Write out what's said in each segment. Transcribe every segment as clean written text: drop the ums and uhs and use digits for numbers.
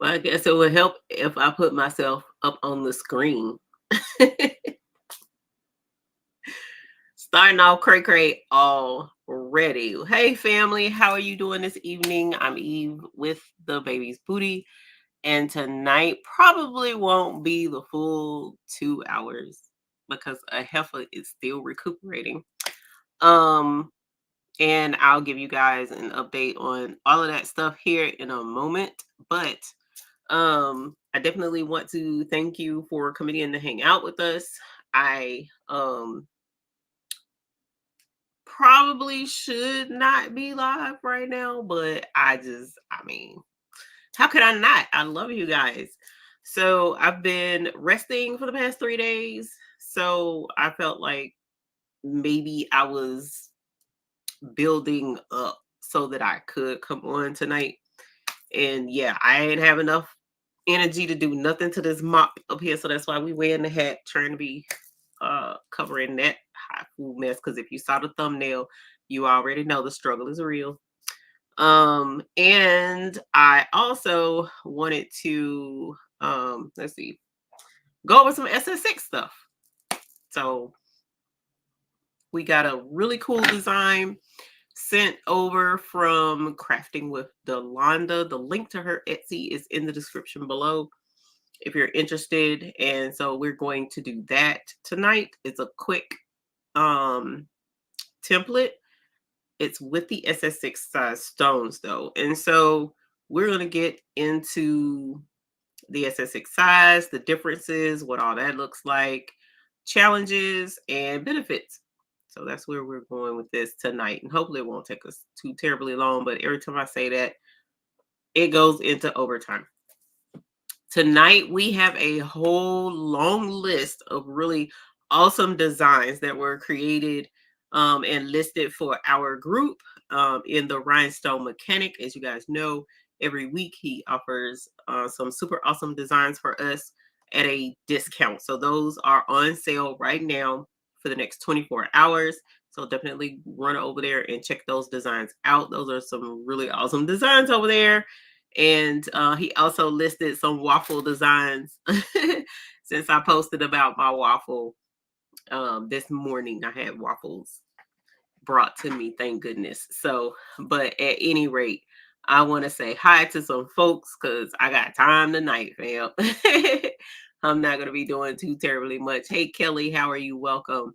I guess it would help if I put myself up on the screen. Starting off cray already. Hey family, how are you doing this evening? I'm Eve with the baby's booty, and tonight probably won't be the full 2 hours because a heifer is still recuperating. Um, and I'll give you guys an update on all of that stuff here in a moment. But I definitely want to thank you for coming in to hang out with us. I probably should not be live right now, but I mean, how could I not? I love you guys. So I've been resting for the past 3 days. So I felt like maybe I was building up so that I could come on tonight. And yeah, I ain't have enough energy to do nothing to this mop up here. So that's why we wearing the hat, trying to be covering that hot food mess. Because if you saw the thumbnail, you already know the struggle is real. And I also wanted to let's see, go over some SS6 stuff. So we got a really cool design sent over from Crafting with Delonda. The link to her Etsy is in the description below if you're interested. And so we're going to do that tonight. It's a quick template. It's with the SS6 size stones though. And so we're going to get into the SS6 size, the differences, what all that looks like, challenges, and benefits. So that's where we're going with this tonight. And hopefully it won't take us too terribly long, but every time I say that, it goes into overtime. Tonight, we have a whole long list of really awesome designs that were created and listed for our group in the Rhinestone Mechanic. As you guys know, every week he offers some super awesome designs for us at a discount. So those are on sale right now for the next 24 hours. So definitely run over there and check those designs out. Those are some really awesome designs over there. And he also listed some waffle designs since I posted about my waffle this morning. I had waffles brought to me, thank goodness. So, but at any rate, I want to say hi to some folks because I got time tonight, fam. I'm not going to be doing too terribly much. Hey, Kelly, how are you? Welcome.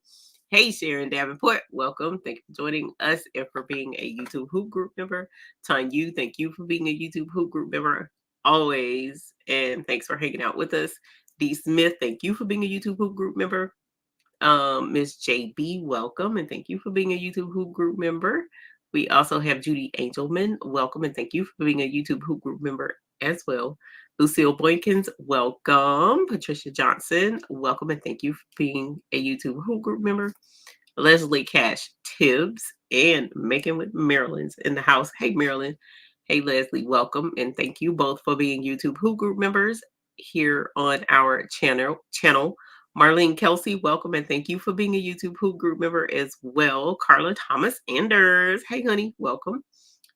Hey, Sharon Davenport, welcome. Thank you for joining us and for being a YouTube Hoop Group member. Tanya, thank you for being a YouTube Hoop Group member always. And thanks for hanging out with us. D. Smith, thank you for being a YouTube Hoop Group member. Miss JB, welcome. And thank you for being a YouTube Hoop Group member. We also have Judy Angelman, welcome. And thank you for being a YouTube Hoop Group member as well. Lucille Boykins, welcome. Patricia Johnson, welcome. And thank you for being a YouTube Hoop Group member. Leslie Cash Tibbs and Making with Maryland's in the house. Hey, Maryland. Hey, Leslie, welcome. And thank you both for being YouTube Hoop Group members here on our channel. Marlene Kelsey, welcome. And thank you for being a YouTube Hoop Group member as well. Carla Thomas Anders. Hey, honey, welcome.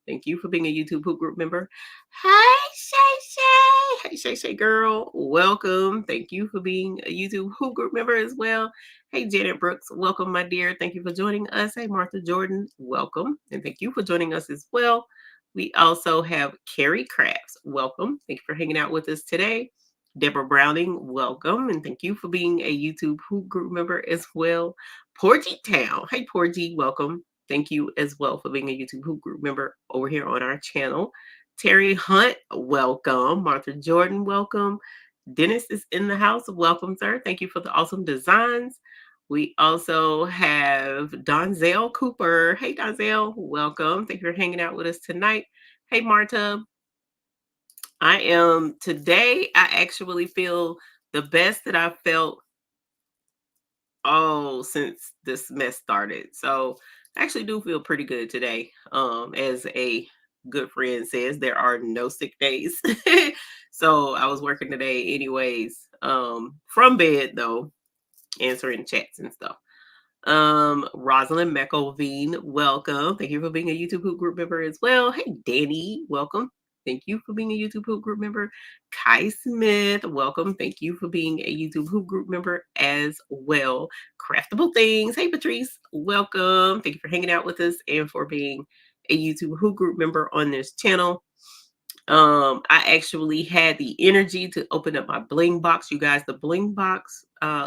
Thank you for being a YouTube Hoop Group member. Hey, Shay Shay. Hey, Shay Shay girl. Welcome. Thank you for being a YouTube Hoop Group member as well. Hey, Janet Brooks. Welcome, my dear. Thank you for joining us. Hey, Martha Jordan. Welcome. And thank you for joining us as well. We also have Carrie Crafts. Welcome. Thank you for hanging out with us today. Deborah Browning, welcome. And thank you for being a YouTube Hoop Group member as well. Porgy Town. Hey, Porgy, welcome. Thank you as well for being a YouTube Hoop Group member over here on our channel. Terry Hunt, welcome. Martha Jordan, welcome. Dennis is in the house. Welcome, sir. Thank you for the awesome designs. We also have Donzel Cooper. Hey, Donzel, welcome. Thank you for hanging out with us tonight. Hey, Marta. Today, I actually feel the best that I've felt since this mess started. So I actually do feel pretty good today. As a good friend says, there are no sick days. So I was working today anyways, from bed though, answering chats and stuff. Rosalind McElveen, welcome. Thank you for being a YouTube Hoop Group member as well. Hey, Danny, welcome. Thank you for being a YouTube Hoop Group member. Kai Smith, welcome. Thank you for being a YouTube Hoop Group member as well. Craftable Things. Hey, Patrice, welcome. Thank you for hanging out with us and for being a YouTube Hoop Group member on this channel. I actually had the energy to open up my bling box. You guys, the bling box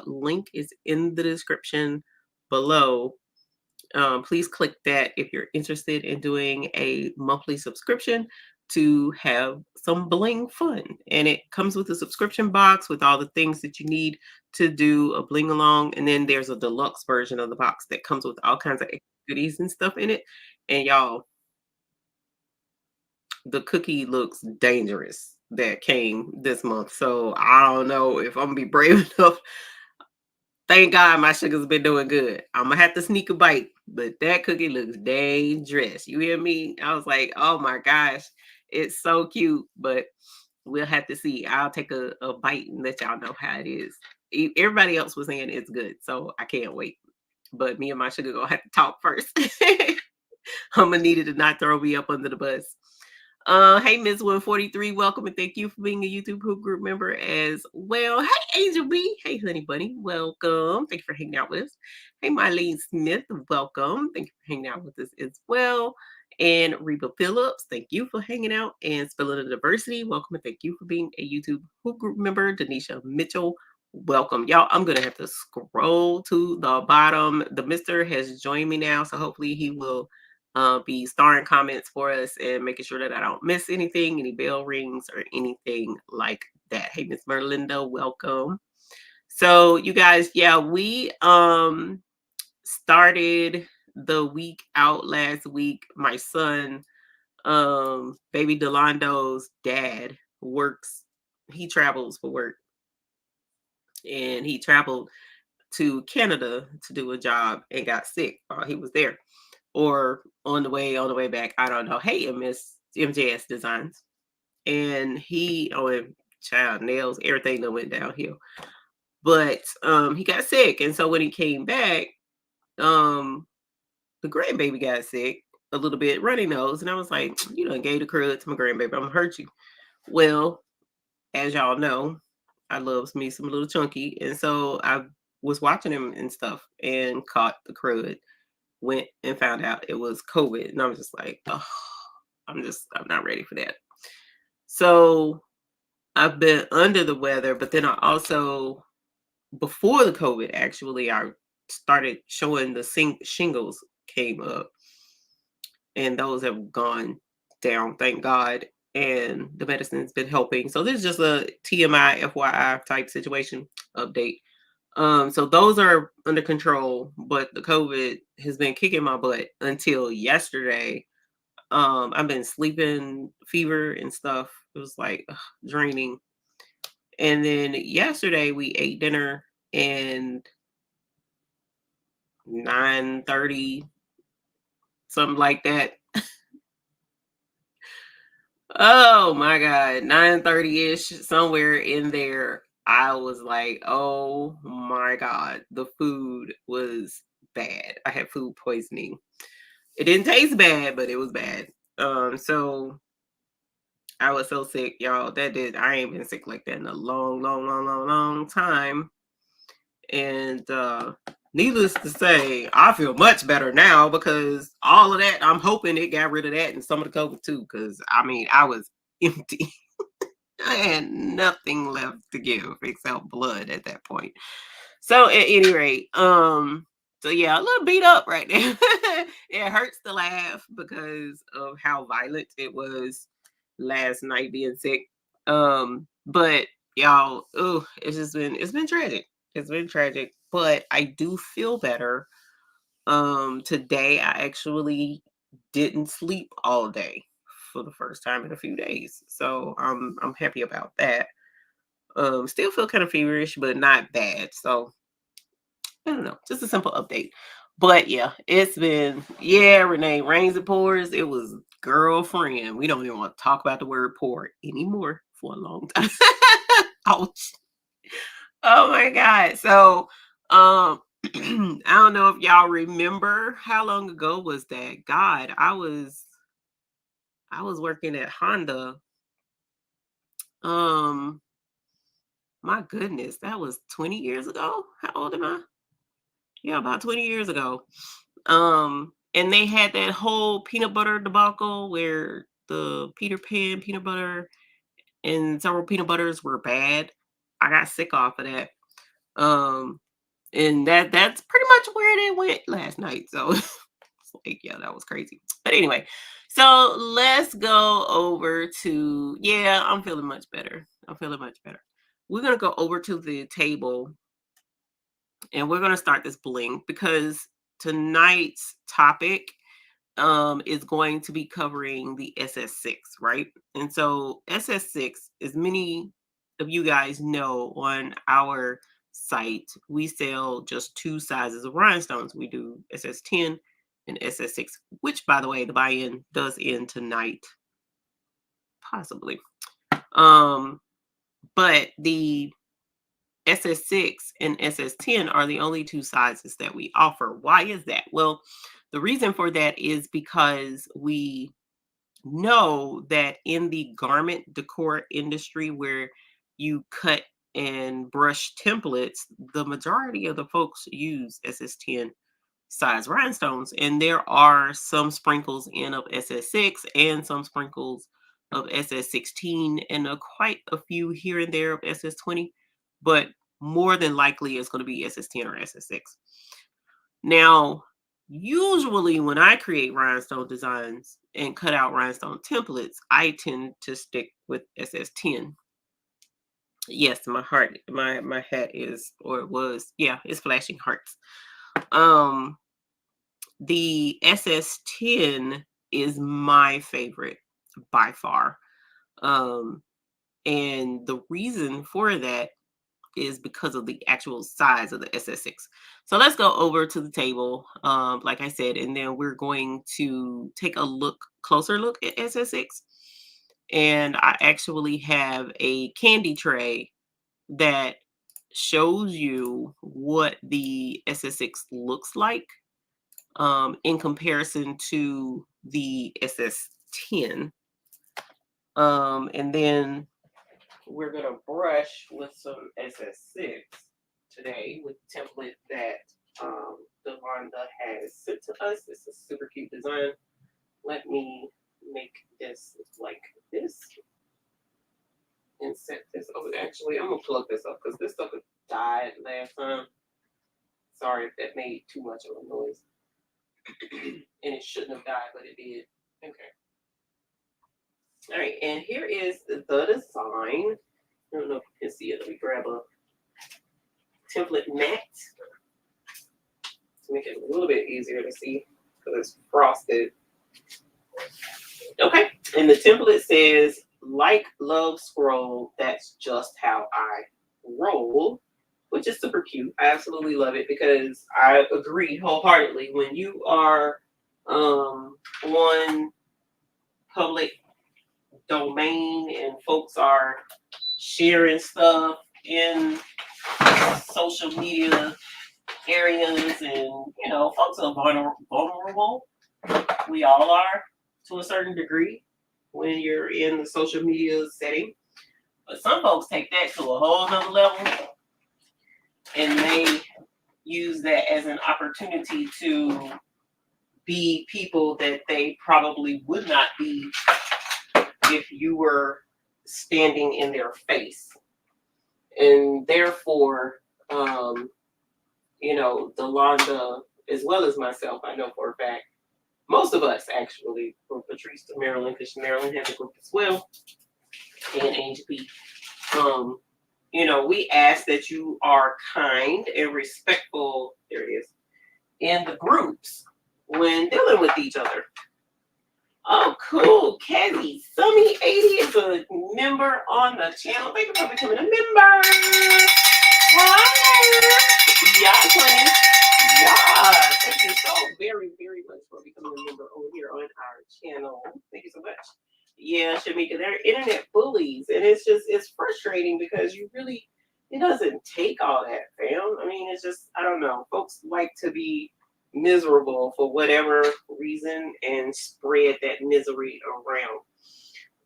link is in the description below. Please click that if you're interested in doing a monthly subscription to have some bling fun. And it comes with a subscription box with all the things that you need to do a bling along. And then there's a deluxe version of the box that comes with all kinds of goodies and stuff in it. And y'all, the cookie looks dangerous that came this month. So I don't know if I'm gonna be brave enough. Thank God my sugar's been doing good. I'm gonna have to sneak a bite, but that cookie looks dangerous. You hear me? I was like, oh my gosh, it's so cute, but we'll have to see. I'll take a bite and let y'all know how it is. Everybody else was saying it's good, so I can't wait. But me and my sugar gonna have to talk first. I'm gonna need it to not throw me up under the bus. Hey, Miss 143, welcome and thank you for being a YouTube Hoop Group member as well. Hey, Angel B. Hey, Honey Bunny, welcome. Thank you for hanging out with us. Hey, Mylene Smith, welcome. Thank you for hanging out with us as well. And Reba Phillips, thank you for hanging out. And Spilling the Diversity, welcome and thank you for being a YouTube Hoop Group member. Denisha Mitchell, welcome. Y'all, I'm going to have to scroll to the bottom. The Mister has joined me now, so hopefully he will be starring comments for us and making sure that I don't miss anything, any bell rings or anything like that. Hey, Miss Merlinda, welcome. So you guys, yeah, we started the week out last week. My son, baby Delando's dad works, he travels for work. And he traveled to Canada to do a job and got sick while he was there. Or on the way back, I don't know. Hey, Miss MJS Designs. And he, oh, and child nails, everything that went downhill. But he got sick. And so when he came back, the grandbaby got sick a little bit, runny nose. And I was like, you done gave the crud to my grandbaby. I'm gonna hurt you. Well, as y'all know, I loves me some little chunky. And so I was watching him and stuff and caught the crud, went and found out it was COVID. And I was just like, oh, I'm not ready for that. So I've been under the weather, but then I also, before the COVID, actually, I started showing the shingles came up and those have gone down, thank God. And the medicine's been helping. So this is just a TMI, FYI type situation update. So those are under control, but the COVID has been kicking my butt until yesterday. I've been sleeping, fever and stuff. It was like draining. And then yesterday we ate dinner and 9:30, something like that. Oh my God, 9:30-ish, somewhere in there. I was like, oh my God, the food was bad. I had food poisoning. It didn't taste bad, but it was bad. So I was so sick, y'all. I ain't been sick like that in a long time. And needless to say, I feel much better now because all of that, I'm hoping it got rid of that and some of the COVID too. Because I mean, I was empty. I had nothing left to give except blood at that point. So at any rate, so yeah, a little beat up right now. It hurts to laugh because of how violent it was last night being sick. But y'all, oh, it's been tragic. It's been tragic, but I do feel better. Today I actually didn't sleep all day for the first time in a few days. So I'm happy about that. Still feel kind of feverish, but not bad. So I don't know, just a simple update. But yeah, it's been, yeah, Renee, rains and pours. It was girlfriend. We don't even want to talk about the word pour anymore for a long time. Ouch. Oh my God. So I don't know if y'all remember how long ago was that. God, I was working at Honda Um, my goodness, that was 20 years ago. How old am I? Yeah, about 20 years ago. And they had that whole peanut butter debacle where the Peter Pan peanut butter and several peanut butters were bad. I got sick off of that. Um, and that's pretty much where they went last night. So it's like, yeah, that was crazy. But anyway, so let's go over to, yeah, I'm feeling much better. I'm feeling much better. We're gonna go over to the table and we're gonna start this bling because tonight's topic is going to be covering the SS6, right? And so SS6, as many of you guys know, on our site, we sell just two sizes of rhinestones. We do SS10 and SS6, which, by the way, the buy-in does end tonight, possibly. But the SS6 and SS10 are the only two sizes that we offer. Why is that? Well, the reason for that is because we know that in the garment decor industry where you cut and brush templates, the majority of the folks use SS10 size rhinestones, and there are some sprinkles in of SS6 and some sprinkles of SS16 and quite a few here and there of SS20, but more than likely it's going to be SS10 or SS6. Now, usually when I create rhinestone designs and cut out rhinestone templates, I tend to stick with SS10. Yes, my hat is, or it was, yeah, it's flashing hearts. Um, the SS10 is my favorite by far. Um, and the reason for that is because of the actual size of the SS6. So let's go over to the table, like I said, and then we're going to take a closer look at SS6. And I actually have a candy tray that shows you what the SS6 looks like in comparison to the SS10. And then we're going to brush with some SS6 today with the template that Delonda has sent to us. It's a super cute design. Let me make this like this and set this over. Actually, I'm going to plug this up because this sucker died last time. Sorry if that made too much of a noise. And it shouldn't have died, but it did. Okay. All right, and here is the design. I don't know if you can see it. Let me grab a template mat to make it a little bit easier to see because it's frosted. Okay, and the template says, like, love, scroll, that's just how I roll, which is super cute. I absolutely love it because I agree wholeheartedly. When you are on public domain and folks are sharing stuff in social media areas, and folks are vulnerable. We all are to a certain degree when you're in the social media setting, but some folks take that to a whole nother level and they use that as an opportunity to be people that they probably would not be if you were standing in their face. And therefore, Delonda, as well as myself, I know for a fact, most of us actually, from Patrice to Marilyn, because Marilyn has a group as well, and Angel B. We ask that you are kind and respectful, there it is, in the groups when dealing with each other. Oh, cool. Cassie Summy 80 is a member on the channel. Thank you for becoming a member. Hi. Yeah, honey. Yeah. Thank you so very, very much for becoming a member over here on our channel. Thank you so much. Yeah, Shamika, they're internet bullies. And it's frustrating because it doesn't take all that, fam. I mean, it's just, I don't know. Folks like to be miserable for whatever reason and spread that misery around.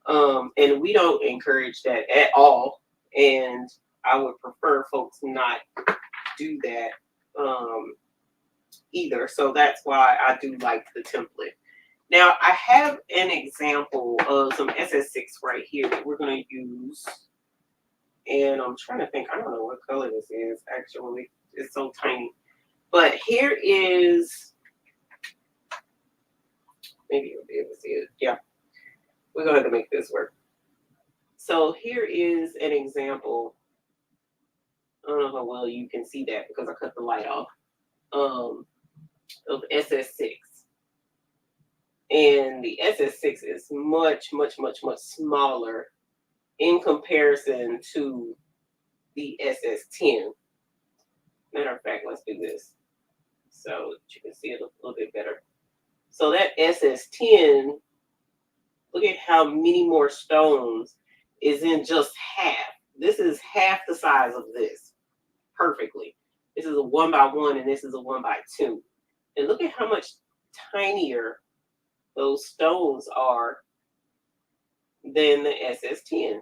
And we don't encourage that at all. And I would prefer folks not do that either. So that's why I do like the template. Now I have an example of some SS6 right here that we're going to use. And I'm trying to think, I don't know what color this is actually. It's so tiny. But here is, maybe you'll be able to see it. Yeah, we're going to have to make this work. So here is an example. I don't know how well you can see that because I cut the light off. Of SS6. And the SS6 is much, much, much, much smaller in comparison to the SS10. Matter of fact, let's do this so that you can see it a little bit better. So that SS10, look at how many more stones is in just half. This is half the size of this perfectly. This is a 1x1 and this is a 1x2. And look at how much tinier those stones are than the SS10.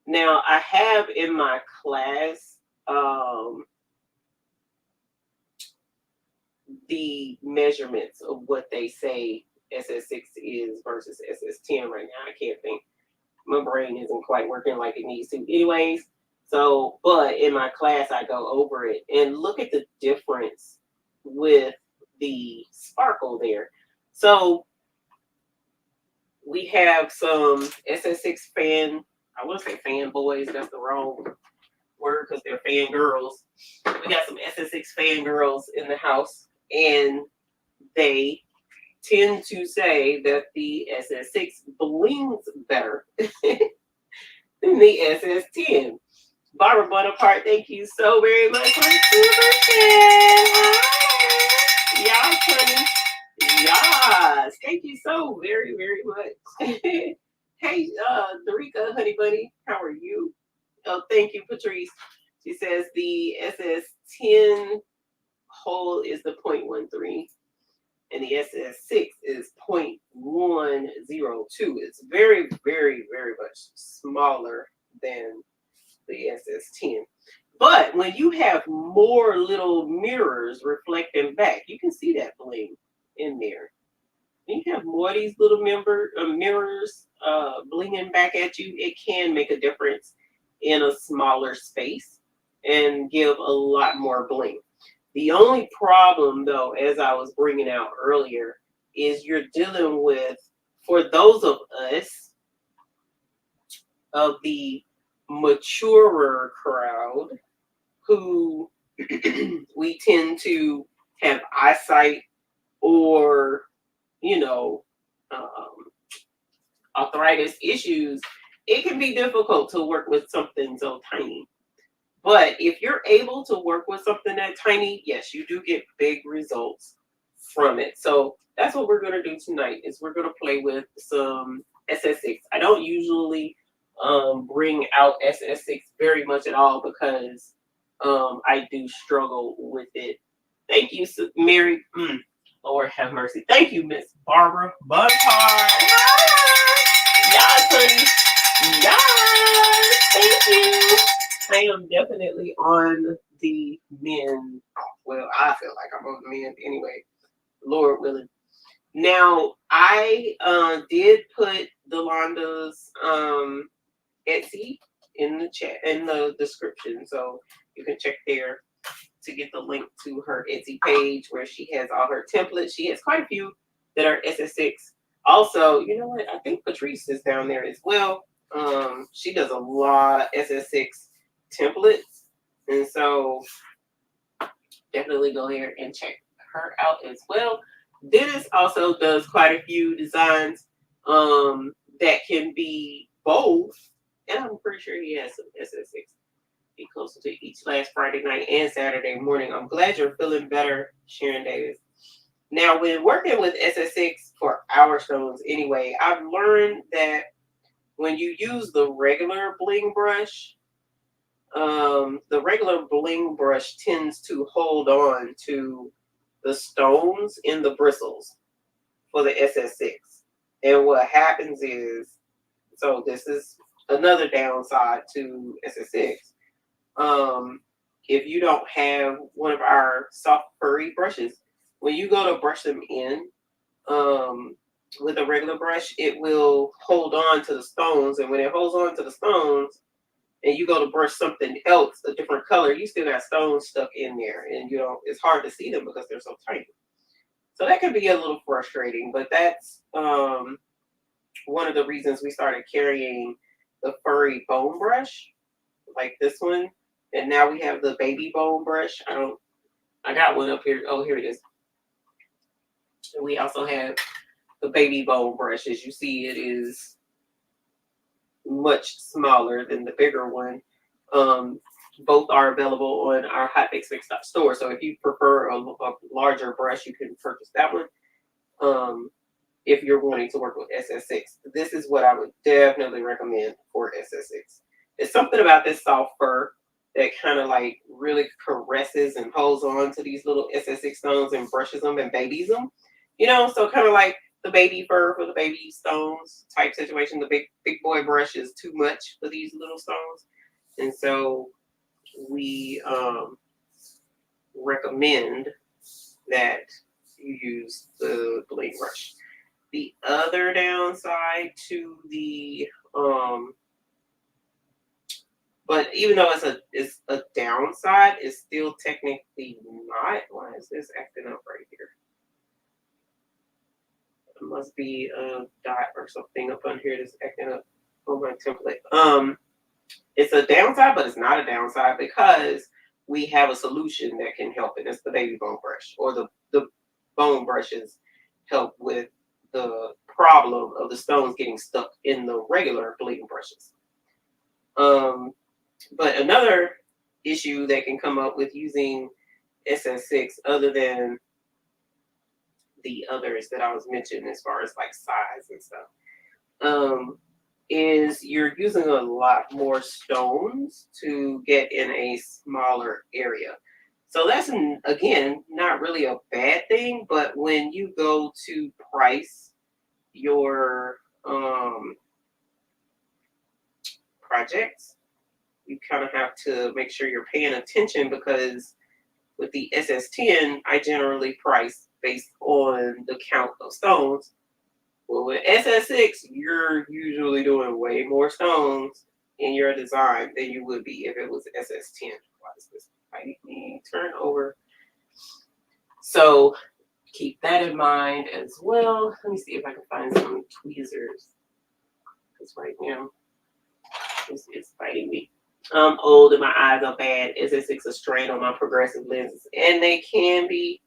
Now, I have in my class the measurements of what they say SS6 is versus SS10 right now. I can't think. My brain isn't quite working like it needs to anyways. So, but in my class, I go over it and look at the difference with the sparkle there. So we have some SS6 fan, I want to say fanboys, that's the wrong word because they're fangirls. We got some SS6 fangirls in the house, and they tend to say that the SS6 blings better than the SS10. Barbara Bonaparte, thank you so very much for the super chat. Yes, honey. Yes. Thank you so very, very much. Hey, Darika, honey bunny, how are you? Oh, thank you, Patrice. She says the SS10 hole is the 0.13 and the SS6 is 0.102. It's very, very, very much smaller than the SS10. But when you have more little mirrors reflecting back, you can see that bling in there. When you have more of these little mirrors blinging back at you, it can make a difference in a smaller space and give a lot more bling. The only problem, though, as I was bringing out earlier, is you're dealing with, for those of us of the maturer crowd, who we tend to have eyesight or, you know, arthritis issues, it can be difficult to work with something so tiny. But if you're able to work with something that tiny, yes, you do get big results from it. So that's what we're going to do tonight, is we're going to play with some SS6. I don't usually bring out SS6 very much at all because I do struggle with it. Thank you, Mary. Lord have mercy. Thank you, Miss Barbara Bunhart. Yes, honey. Yes. Thank you. I am definitely on the men. Well, I feel like I'm on the men anyway. Lord willing. Now, I did put Delanda's Etsy in the chat, in the description, so you can check there to get the link to her Etsy page where she has all her templates. She has quite a few that are SS6. Also, you know what? I think Patrice is down there as well. She does a lot of SS6 templates, and so definitely go there and check her out as well. Dennis also does quite a few designs that can be both, and I'm pretty sure he has some SS6. Be closer to each last Friday night and Saturday morning. I'm glad you're feeling better, Sharon Davis. Now, when working with SS6 for our stones anyway, I've learned that when you use the regular bling brush, the regular bling brush tends to hold on to the stones in the bristles for the SS6. And what happens is So this is another downside to SS6. Um, if you don't have one of our soft furry brushes, when you go to brush them in, with a regular brush, it will hold on to the stones. And when it holds on to the stones and you go to brush something else, a different color, you still got stones stuck in there. And you know, it's hard to see them because they're so tiny. So that can be a little frustrating, but that's one of the reasons we started carrying the furry bone brush, like this one. And now we have the baby bone brush. I got one up here. Oh, here it is. And we also have the baby bone brush. As you see, it is much smaller than the bigger one. Both are available on our Hotfix store. So if you prefer a larger brush, you can purchase that one. If you're wanting to work with SS6, this is what I would definitely recommend for SS6. It's something about this soft fur that kind of like really caresses and holds on to these little SS6 stones and brushes them and babies them. You know, so kind of like the baby fur for the baby stones type situation. The big boy brush is too much for these little stones. And so we recommend that you use the blade brush. The other downside to the but even though it's a downside, it's still technically not. Why is this acting up right here? It must be a dot or something up on here that's acting up on my template. It's a downside, but it's not a downside because we have a solution that can help, and it's the baby bone brush, or the bone brushes help with the problem of the stones getting stuck in the regular bleeding brushes. But another issue that can come up with using SS6, other than the others that I was mentioning as far as like size and stuff, is you're using a lot more stones to get in a smaller area. So that's, again, not really a bad thing, but when you go to price your projects, you kind of have to make sure you're paying attention, because with the SS10, I generally price based on the count of stones. Well, with SS6, you're usually doing way more stones in your design than you would be if it was SS10. Why is this fighting me? Turn over. So keep that in mind as well. Let me see if I can find some tweezers, because right now it's fighting me. I'm old and my eyes are bad. SS6 is strained on my progressive lenses, and they can be.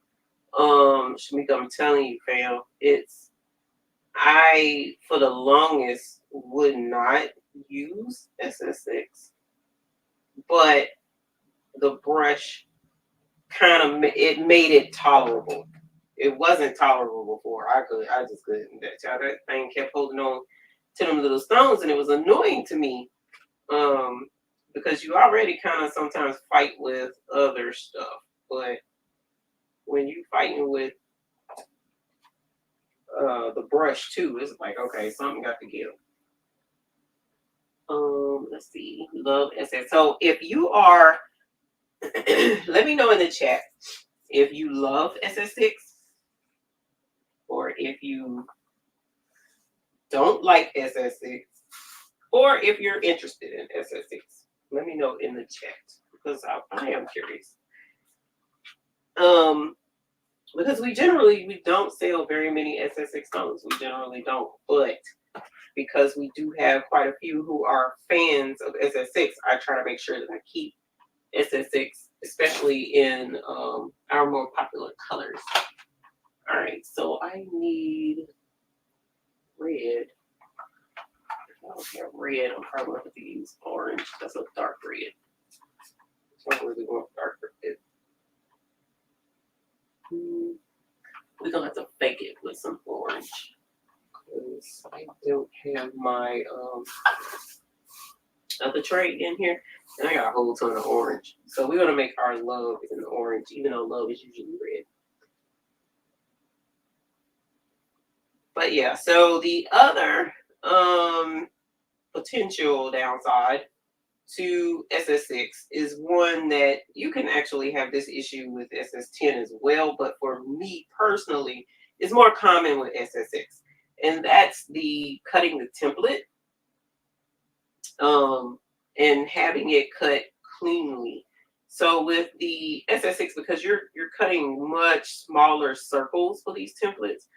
Shamika, I'm telling you, fam, I, for the longest, would not use SS6, but the brush kind of, it made it tolerable. It wasn't tolerable before. I just couldn't. That thing kept holding on to them little stones, and it was annoying to me, because you already kind of sometimes fight with other stuff, but when you fighting with the brush too, it's like, okay, something got to give. Let's see, love SS. So if you are, let me know in the chat if you love SS6 or if you don't like SS6, or if you're interested in SS6. Let me know in the chat, because I am curious. Because we don't sell very many SS6 stones. We generally don't, but because we do have quite a few who are fans of SS6, I try to make sure that I keep SS6, especially in our more popular colors. All right, so I need red. If I don't have red, I'm probably going to have to use orange. That's a dark red. So I really want dark red. We're going to have to fake it with some orange, because I don't have my other tray in here, and I got a whole ton of orange. So we're going to make our love in the orange, even though love is usually red. But yeah, so the other potential downside to SS6 is one that you can actually have this issue with SS10 as well, but for me personally, it's more common with SS6, and that's the cutting the template and having it cut cleanly. So with the SS6, because you're cutting much smaller circles for these templates,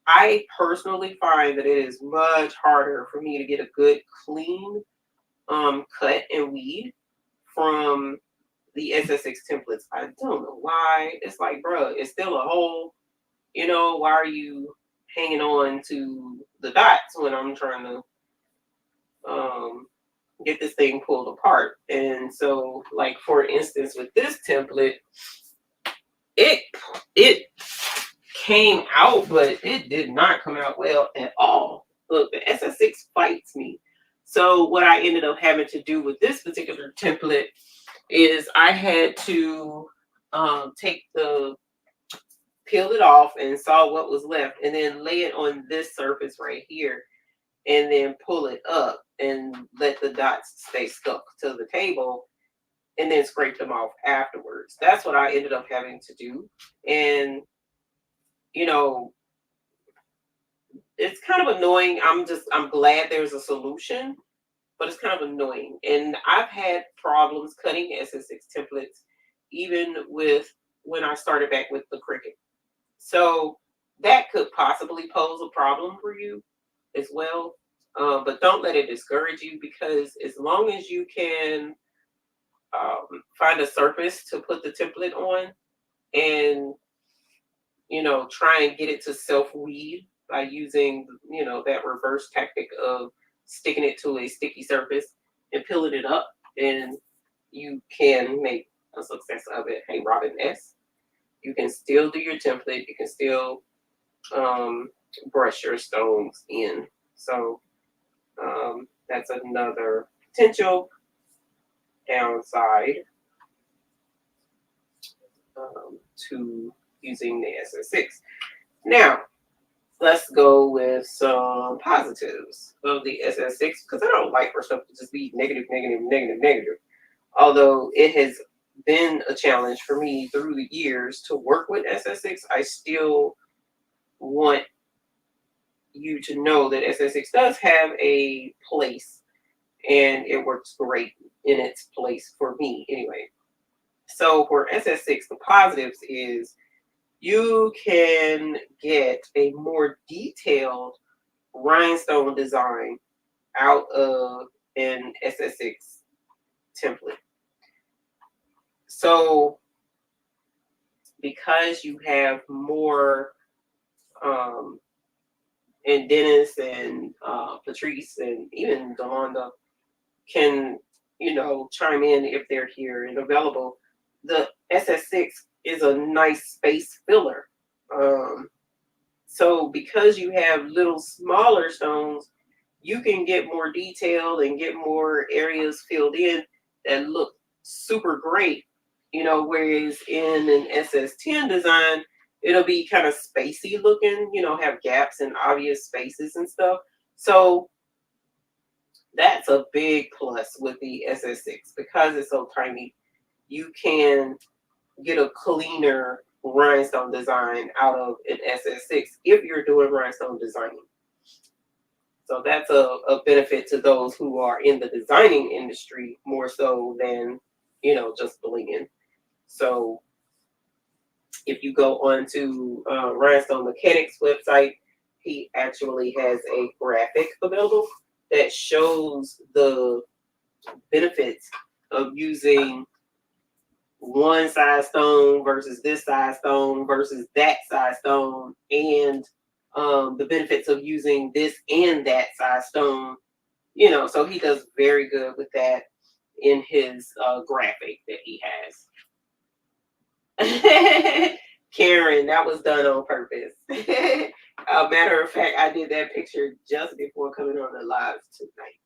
I personally find that it is much harder for me to get a good clean cut and weed from the SS6 templates. I don't know why. It's like, bro, it's still a hole. You know, why are you hanging on to the dots when I'm trying to get this thing pulled apart? And so, like, for instance, with this template, it came out, but it did not come out well at all. Look, the SS6 fights me. So what I ended up having to do with this particular template is I had to peel it off and saw what was left, and then lay it on this surface right here, and then pull it up and let the dots stay stuck to the table, and then scrape them off afterwards. That's what I ended up having to do. And you know, it's kind of annoying. I'm glad there's a solution, but it's kind of annoying. And I've had problems cutting SS6 templates, even with when I started back with the Cricut. So that could possibly pose a problem for you as well. But don't let it discourage you, because as long as you can find a surface to put the template on, and try and get it to self-weed by using, that reverse tactic of sticking it to a sticky surface and peeling it up, and you can make a success of it. Hey, Robin S. You can still do your template. You can still brush your stones in. So that's another potential downside to using the SS6. Now, let's go with some positives of the SS6, because I don't like for stuff to just be negative, negative, negative, negative. Although it has been a challenge for me through the years to work with SS6, I still want you to know that SS6 does have a place, and it works great in its place for me anyway. So for SS6, the positives is you can get a more detailed rhinestone design out of an SS6 template. So because you have more, and Dennis and Patrice and even Delonda can, chime in if they're here and available, the SS6 is a nice space filler. So because you have little smaller stones, you can get more detailed and get more areas filled in that look super great. Whereas in an SS10 design, it'll be kind of spacey looking, have gaps and obvious spaces and stuff. So that's a big plus with the SS6, because it's so tiny. You can get a cleaner rhinestone design out of an SS6 if you're doing rhinestone designing. So that's a benefit to those who are in the designing industry more so than, just blinging. So if you go on to Rhinestone Mechanics website, he actually has a graphic available that shows the benefits of using one size stone versus this size stone versus that size stone, and the benefits of using this and that size stone. So he does very good with that in his graphic that he has. Karen, that was done on purpose. Matter of fact, I did that picture just before coming on the live tonight.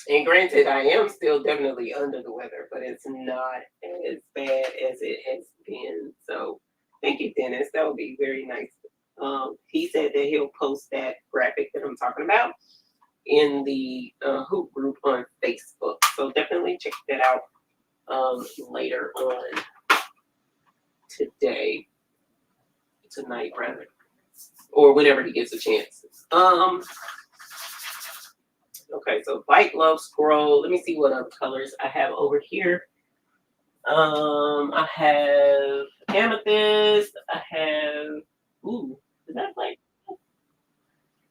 And granted, I am still definitely under the weather, but it's not as bad as it has been. So thank you, Dennis. That would be very nice He said that he'll post that graphic that I'm talking about in the hoop group on Facebook. So definitely check that out later on tonight rather, or whenever he gets a chance. Okay, so light love scroll. Let me see what other colors I have over here. I have amethyst. I have, ooh, is that like,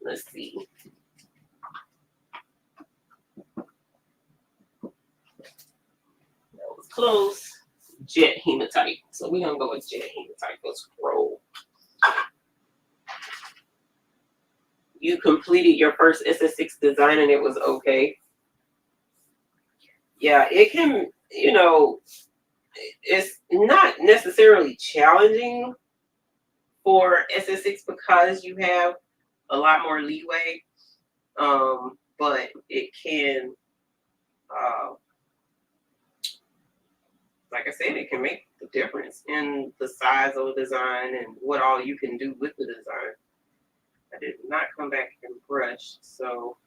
let's see. That was close. Jet hematite. So we're gonna go with jet hematite. Let's scroll. You completed your first SS6 design and it was okay. Yeah, it can, it's not necessarily challenging for SS6 because you have a lot more leeway. But it can, like I said, it can make the difference in the size of the design and what all you can do with the design. I did not come back and brush, so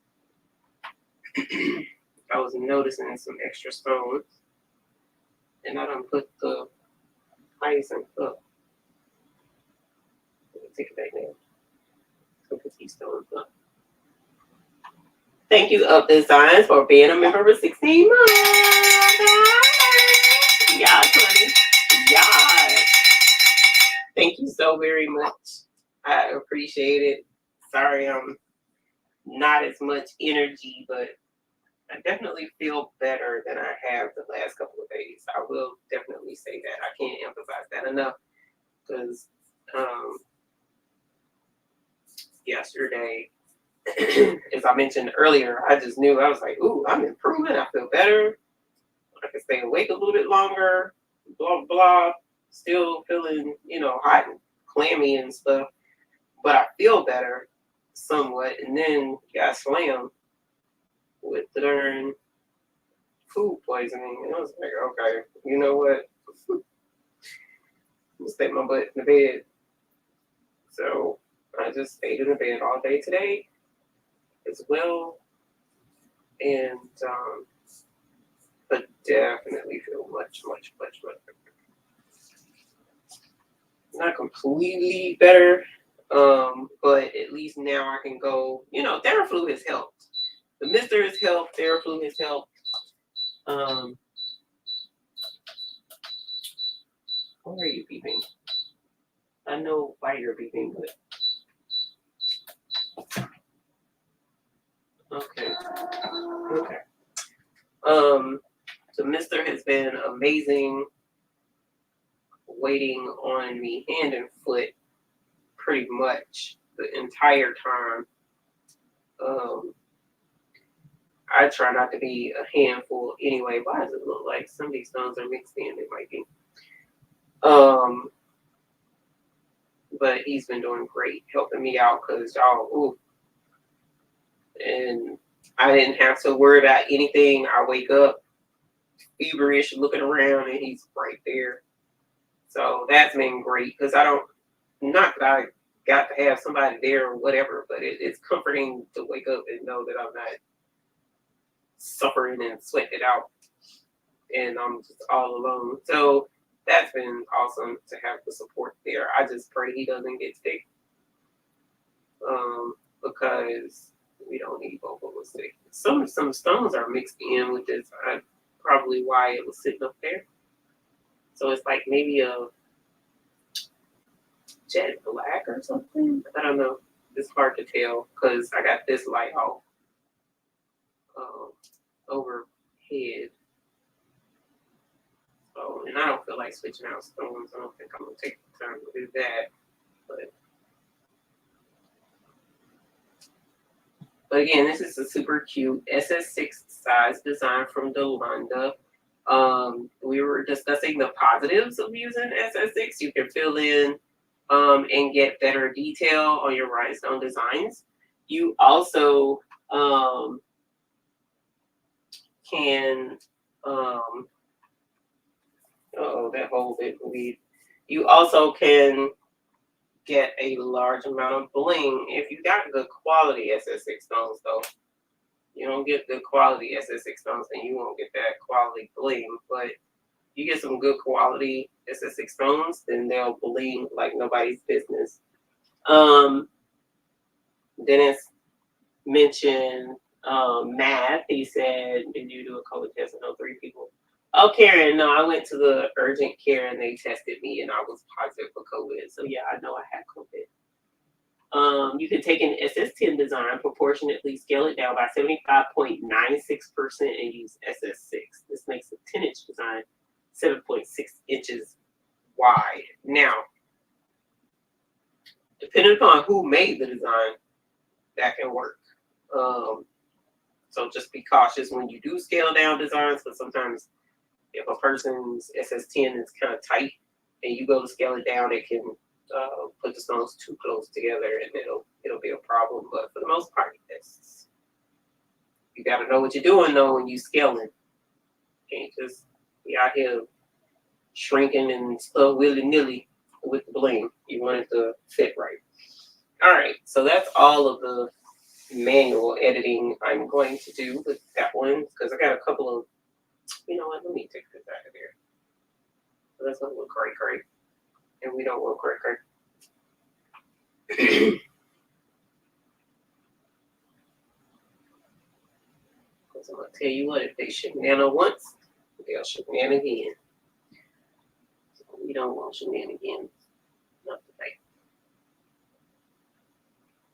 I was noticing some extra stones. And I done put the hyacinth up. Let me take it back now. So put these stones up. Thank you, Up Designs, for being a member for 16 months. Yeah, honey. Yeah. Thank you so very much. I appreciate it. Sorry, I'm not as much energy, but I definitely feel better than I have the last couple of days. I will definitely say that. I can't emphasize that enough because yesterday, as I mentioned earlier, I just knew I was like, ooh, I'm improving. I feel better. I can stay awake a little bit longer, blah, blah. Still feeling, hot and clammy and stuff, but I feel better somewhat. And then got slammed with the darn food poisoning. And I was like, okay, you know what? I'm gonna stay my butt in the bed. So I just stayed in the bed all day today as well. And but definitely feel much, much, much, much better. Not completely better, but at least now I can go, Theraflu has helped. The mister has helped, Theraflu has helped. Why are you beeping? I know why you're beeping, but okay. The mister has been amazing, waiting on me hand and foot pretty much the entire time. I try not to be a handful anyway. Why does it look like some of these stones are mixed in? It might be. But he's been doing great helping me out because y'all, ooh. And I didn't have to worry about anything. I wake up feverish looking around and he's right there. So that's been great because not that I got to have somebody there or whatever, but it's comforting to wake up and know that I'm not suffering and sweating it out and I'm just all alone. So that's been awesome to have the support there. I just pray he doesn't get sick because we don't need both of us sick. Some stones are mixed in, which is probably why it was sitting up there. So it's like maybe a jet black or something. I don't know. It's hard to tell because I got this light off overhead. So, and I don't feel like switching out stones. I don't think I'm gonna take the time to do that. But again, this is a super cute SS6 size design from Delonda. We were discussing the positives of using SS6. You can fill in and get better detail on your rhinestone designs. You also can, that whole bit weed. You also can get a large amount of bling. If you got good quality SS6 stones, though, you don't get good quality SS6 stones, then you won't get that quality bling. But you get some good quality SS6 stones, then they'll bling like nobody's business. Dennis mentioned math. He said, "Did you do a COVID test?" And no, 3 people. Oh, Karen, no, I went to the urgent care and they tested me and I was positive for COVID. So yeah, I know I had COVID. You can take an SS10 design, proportionately scale it down by 75.96% and use SS6. This makes a 10-inch design 7.6 inches wide. Now, depending upon who made the design, that can work. So just be cautious when you do scale down designs, because sometimes if a person's SS10 is kind of tight and you go to scale it down, it can put the stones too close together and it'll be a problem. But for the most part, you got to know what you're doing though when you scaling. You can't just be out here shrinking and stuff willy-nilly with the bling. You want it to fit right. All right, so that's all of the manual editing I'm going to do with that one, because I got a couple of, you know what, let me take this out of there. So that's going to look great. And we don't want great. Because I'm going to tell you what, if they shenana once, they'll shenana again. So we don't want shenanigans. Not today.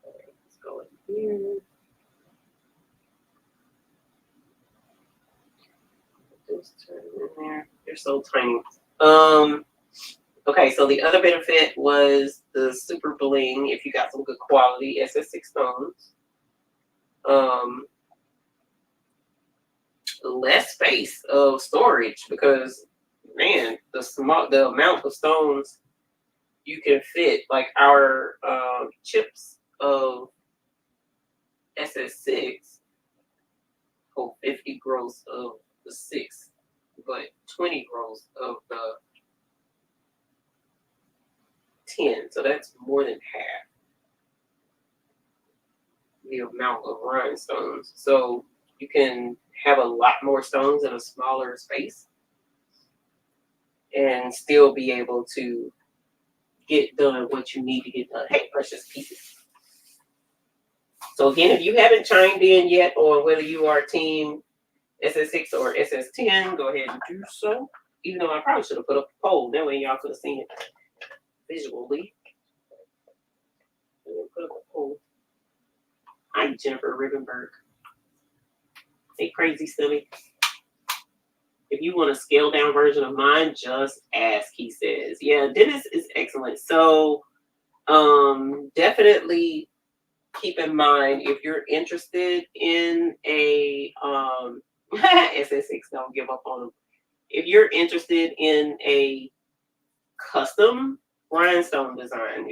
All right, let's go in here. Just turn them in there. They're so tiny. Okay, so the other benefit was the super bling if you got some good quality SS6 stones. Less space of storage because, man, the amount of stones you can fit, like our chips of SS6 hold 50 gross of the 6, but 20 gross of the 10. So that's more than half the amount of rhinestones. So you can have a lot more stones in a smaller space and still be able to get done what you need to get done. Hey, precious pieces. So again, if you haven't chimed in yet on whether you are team SS6 or SS10, go ahead and do so. Even though I probably should have put up a poll. That way y'all could have seen it visually. Put up a poll. Hi, Jennifer Rivenberg. Hey, crazy silly. If you want a scaled down version of mine, just ask, he says. Yeah, Dennis is excellent. So definitely keep in mind if you're interested in a SS6, don't give up on them. If you're interested in a custom rhinestone design,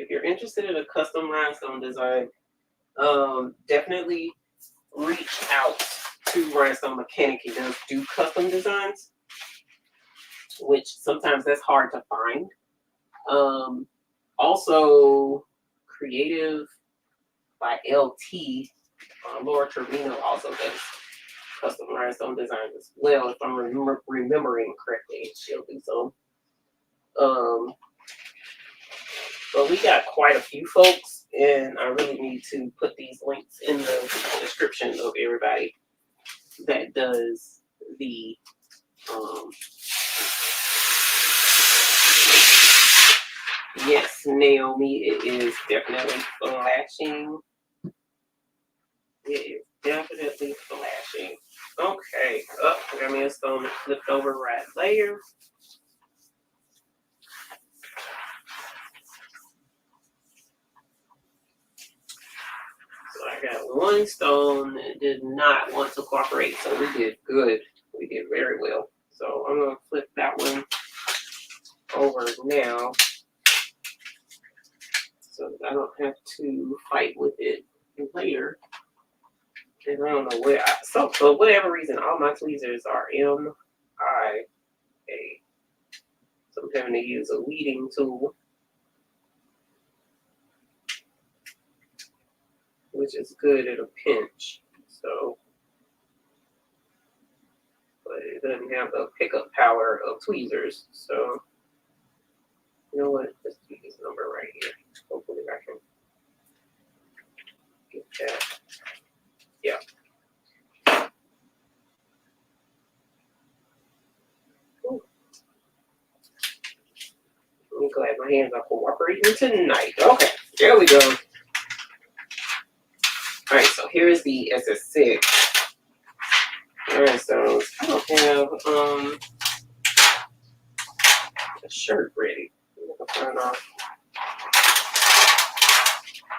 definitely reach out to Rhinestone Mechanic. He does do custom designs, which sometimes that's hard to find. Also, Creative by LT, Laura Trevino also does custom rhinestone designs as well. If I'm remembering correctly, she'll do some. But we got quite a few folks, and I really need to put these links in the description of everybody that does the yes, Naomi, it is definitely flashing. It is definitely flashing. Okay, up. I got me a stone flipped over right layer. So I got one stone that did not want to cooperate, so we did good. We did very well. So I'm going to flip that one over now so that I don't have to fight with it later. And I don't know where. So for whatever reason, all my tweezers are MIA. So I'm having to use a weeding tool. which is good at a pinch. So, but it doesn't have the pickup power of tweezers. So, you know what? Let's do this number right here. Hopefully I can get that. Yeah. Ooh. I'm glad my hands are cooperating tonight. Okay, there we go. All right, so here's the SS6 rhinestones. I don't have a shirt ready. Let me turn off.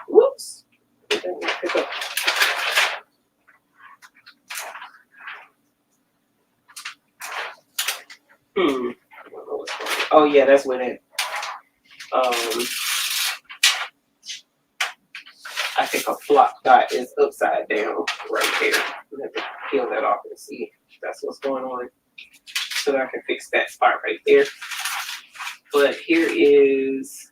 Whoops. Pick up. I don't know what's going on. Oh yeah, that's when it I think a flock dot is upside down right there. I'm gonna have to peel that off and see if that's what's going on, so that I can fix that spot right there. But here is,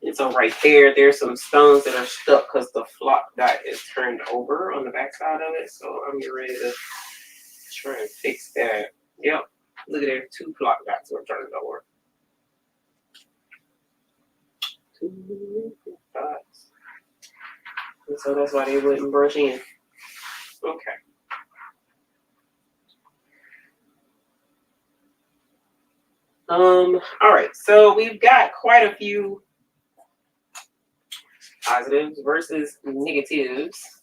and so right there, there's some stones that are stuck because the flock dot is turned over on the back side of it. So I'm getting ready to try and fix that. Yep, look at there, 2 flock dots were turned over. 2 dots. And so that's why they wouldn't brush in. Okay. All right, so we've got quite a few positives versus negatives.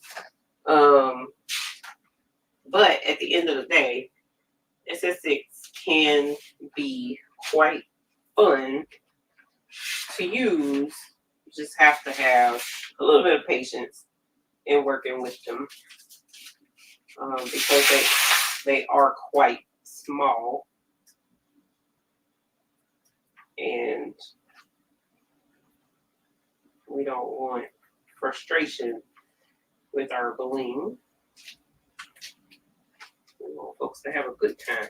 But at the end of the day, SS6 can be quite fun to use. You just have to have a little bit of patience in working with them, because they are quite small, and we don't want frustration with our bling. We want folks to have a good time.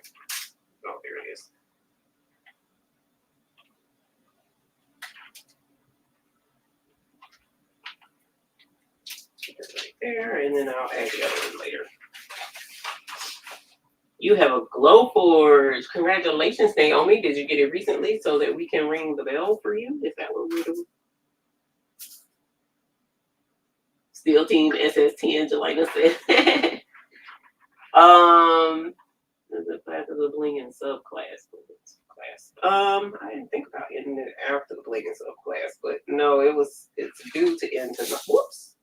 Oh, there it is. Keep it right there, and then I'll add the other one later. You have a glow forge. Congratulations, Naomi. Did you get it recently so that we can ring the bell for you? Is that what we're doing? Still team SS10, Jelena said. The class of the bling and subclass. I didn't think about ending it after the bling and subclass, but no, it's due to end tonight. Whoops.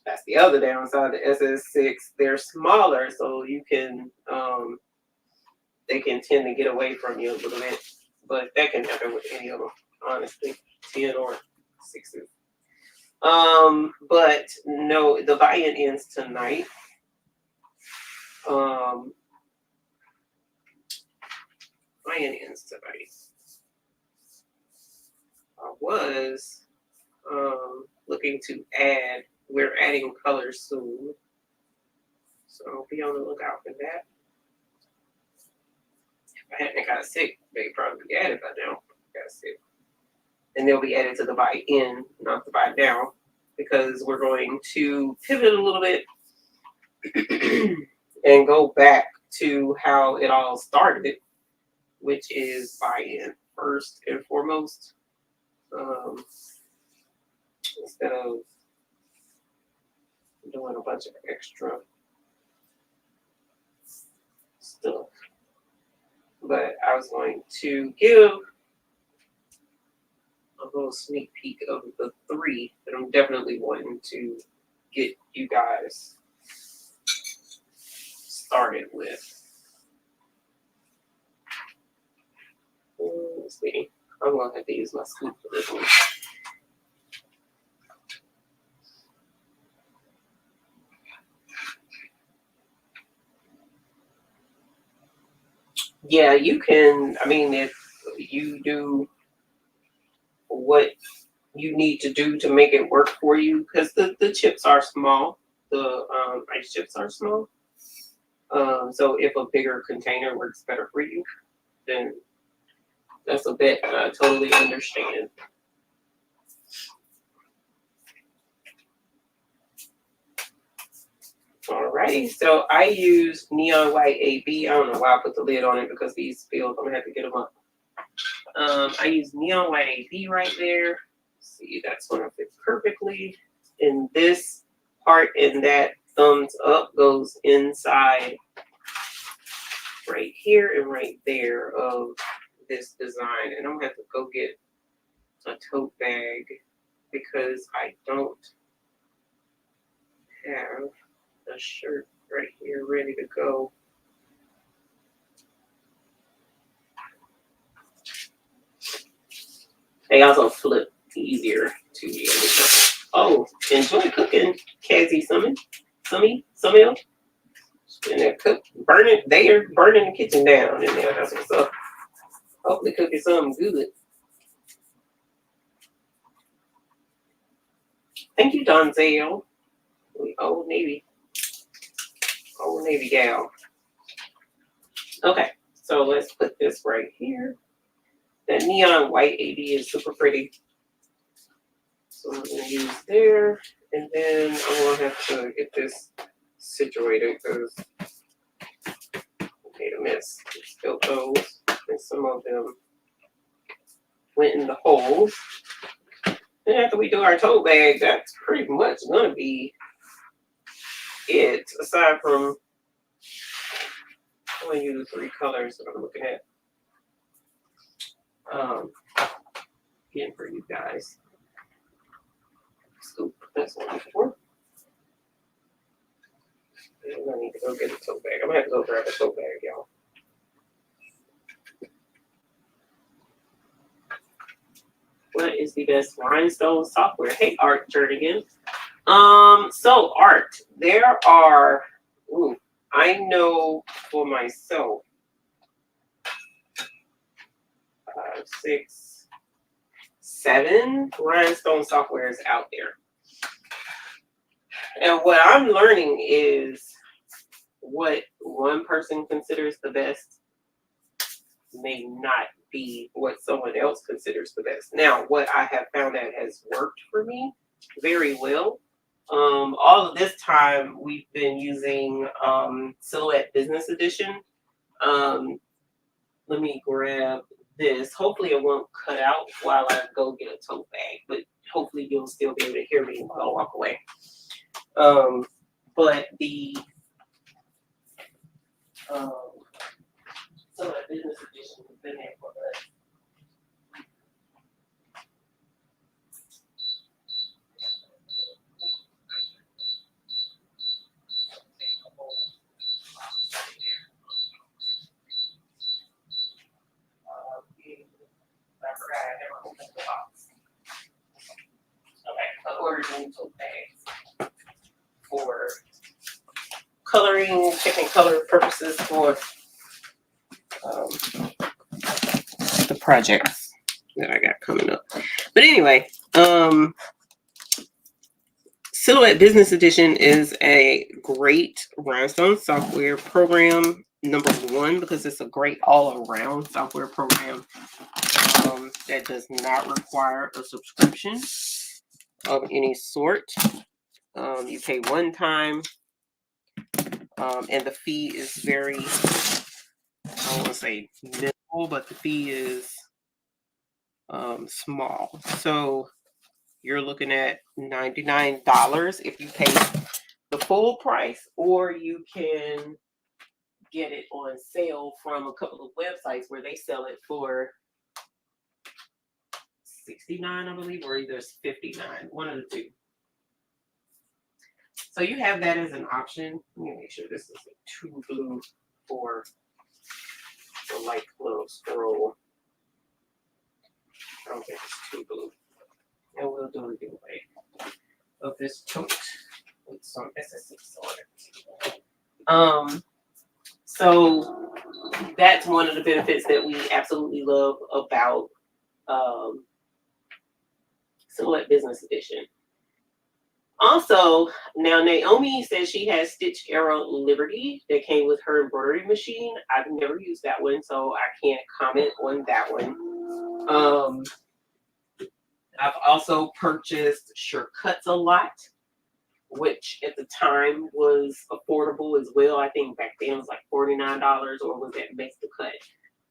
That's the other downside. The SS6, they're smaller, so you can they can tend to get away from you a little bit, but that can happen with any of them, honestly, 10 or 6s. But no, the buy-in ends tonight. Buy-in ends tonight. I was looking to add. We're adding colors soon, so be on the lookout for that. If I hadn't got sick, they'd probably be added by now. Got sick. And they'll be added to the buy-in, not the buy-down, because we're going to pivot a little bit and go back to how it all started, which is buy-in first and foremost, instead of doing a bunch of extra stuff. But I was going to give a little sneak peek of the 3 that I'm definitely wanting to get you guys started with. Let's see. I'm going to have to use my scoop for this one. Yeah, you can. I mean, if you do what you need to do to make it work for you, because the chips are small, the ice chips are small. So if a bigger container works better for you, then that's a bit I totally understand. Alrighty, so I use neon white AB. I don't know why I put the lid on it because these spilled. I'm gonna have to get them up. I use neon white AB right there. See, that's gonna fit perfectly. And this part and that thumbs up goes inside right here and right there of this design. And I'm gonna have to go get a tote bag because I don't have a shirt right here ready to go. They also flip easier to be able to. Oh, enjoy cooking, Cassie Summit. Summit. And they're burning the kitchen down in there. That's what's up. Hopefully cooking something good. Thank you, Donzel. Old Navy gal. Okay, so let's put this right here. That neon white AD is super pretty. So I'm gonna use there, and then I'm gonna have to get this situated because I made a mess. Spilled those, and some of them went in the holes. And after we do our tote bag, that's pretty much gonna be it. Aside from, I'm gonna use the 3 colors that I'm looking at. Again for you guys. Scoop this one before. I'm gonna need to go get a tote bag. I'm gonna have to go grab a tote bag, y'all. What is the best rhinestone software? Hey, Art Jernigan. So Art, there are, I know for myself, 5, 6, 7 rhinestone softwares out there. And what I'm learning is what one person considers the best may not be what someone else considers the best. Now, what I have found that has worked for me very well. All of this time we've been using Silhouette Business Edition. Let me grab this. Hopefully it won't cut out while I go get a tote bag, but hopefully you'll still be able to hear me while I walk away. But the Silhouette Business Edition has been there for us. I forgot I never opened the box. Okay, I ordered new tote bags for coloring, checking color purposes for the projects that I got coming up. But anyway, Silhouette Business Edition is a great rhinestone software program, number 1, because it's a great all-around software program that does not require a subscription of any sort. You pay one time, and the fee is very, I don't want to say minimal, but the fee is small. So you're looking at $99 if you pay the full price, or you can get it on sale from a couple of websites where they sell it for $69, I believe, or either $59, one of the two. So you have that as an option. Let me make sure this is too blue for the light little scroll. I don't think it's too blue. And we'll do a giveaway of this tote with some SS6 on it. So that's one of the benefits that we absolutely love about Silhouette Business Edition. Also, now Naomi says she has Stitch Arrow Liberty that came with her embroidery machine. I've never used that one, so I can't comment on that one. I've also purchased Sure Cuts a lot. which at the time was affordable as well. I think back then it was like $49, or was that Make the Cut?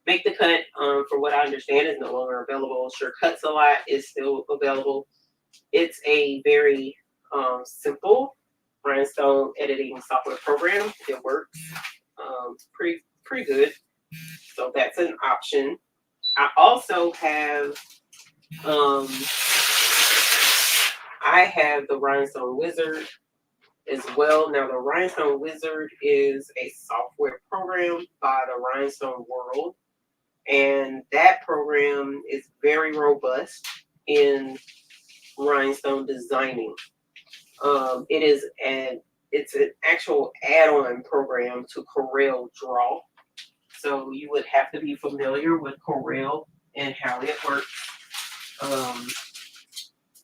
Make the Cut, for what I understand, is no longer available. Sure Cuts a Lot is still available. It's a very simple rhinestone editing software program. It works pretty good. So that's an option. I also have I have the Rhinestone Wizard as well. Now, the Rhinestone Wizard is a software program by the Rhinestone World, and that program is very robust in rhinestone designing. It's an actual add-on program to Corel Draw, so you would have to be familiar with Corel and how it works.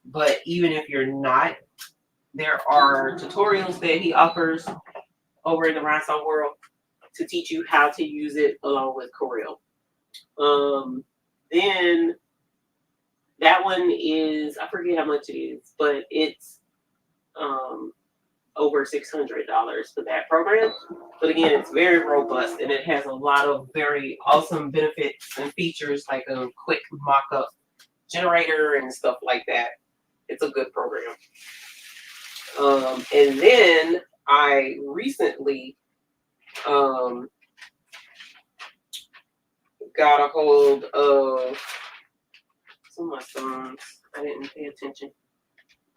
But even if you're not, there are tutorials that he offers over in the Rhinestone World to teach you how to use it along with Corel. Then that one is, I forget how much it is, but it's over $600 for that program. But again, it's very robust, and it has a lot of very awesome benefits and features, like a quick mock-up generator and stuff like that. It's a good program. And then I recently got a hold of some of my songs. I didn't pay attention.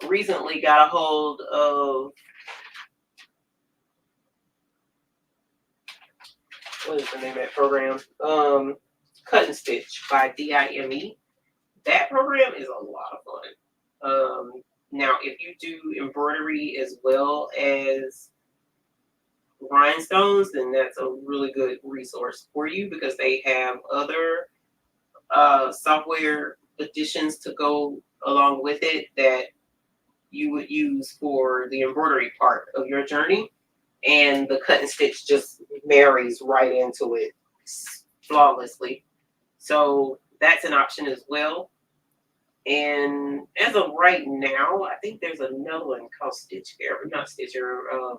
Recently got a hold of, what is the name of that program? Cut and Stitch by DIME. That program is a lot of fun. Now, if you do embroidery as well as rhinestones, then that's a really good resource for you, because they have other software additions to go along with it that you would use for the embroidery part of your journey. And the Cut and Stitch just marries right into it flawlessly. So that's an option as well. And as of right now, I think there's another one called Stitch Era, not Stitch Era,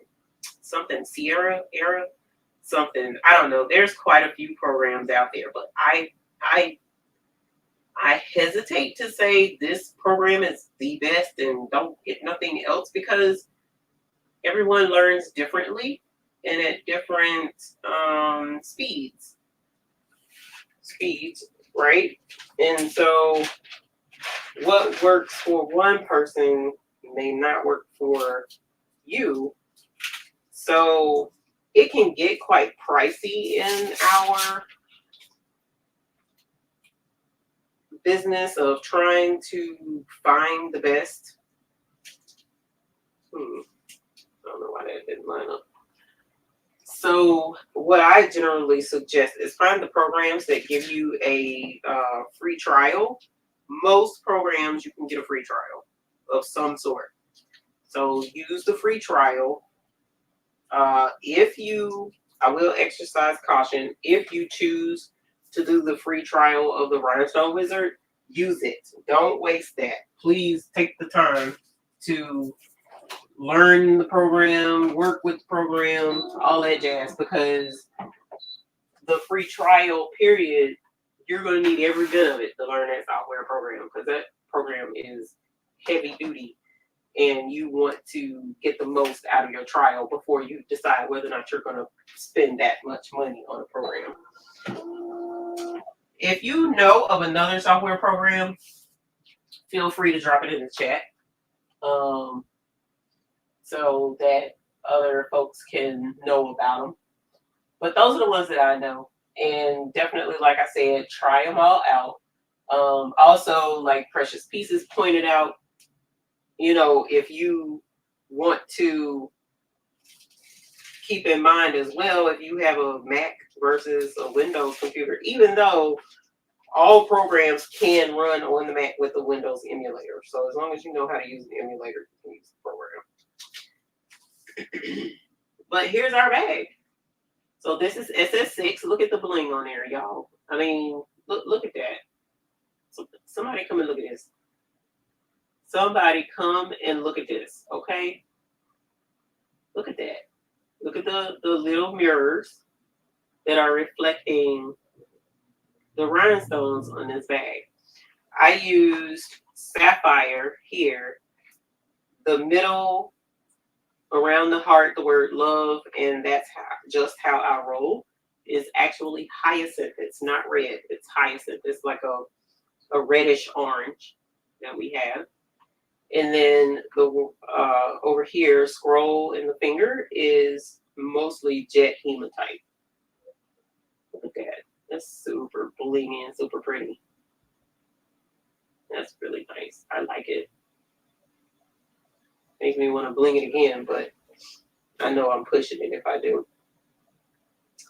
something Sierra Era, something. I don't know. There's quite a few programs out there, but I hesitate to say this program is the best and don't get nothing else, because everyone learns differently and at different speeds, right? And so what works for one person may not work for you. So it can get quite pricey in our business of trying to find the best. I don't know why that didn't line up. So what I generally suggest is find the programs that give you a free trial. Most programs you can get a free trial of some sort. So use the free trial. I will exercise caution, if you choose to do the free trial of the Rhinestone Wizard, use it. Don't waste that. Please take the time to learn the program, work with the program, all that jazz, because the free trial period, you're going to need every bit of it to learn that software program, because that program is heavy duty, and you want to get the most out of your trial before you decide whether or not you're going to spend that much money on a program. If you know of another software program, feel free to drop it in the chat, so that other folks can know about them. But those are the ones that I know. And definitely, like I said, try them all out. Also, like Precious Pieces pointed out, if you want to keep in mind as well, if you have a Mac versus a Windows computer, even though all programs can run on the Mac with a Windows emulator. So as long as you know how to use the emulator, you can use the program. But here's our bag. So this is SS6. Look at the bling on there, y'all. I mean, look at that. So somebody come and look at this. Somebody come and look at this, okay? Look at that. Look at the little mirrors that are reflecting the rhinestones on this bag. I used sapphire here, the middle around the heart, the word love, and that's just how I roll, is actually hyacinth. It's not red, it's hyacinth. It's like a reddish orange that we have. And then the over here, scroll in the finger is mostly jet hematite. Look at that. That's super blingy and super pretty. That's really nice. I like it. Makes me want to bling it again, but I know I'm pushing it if I do.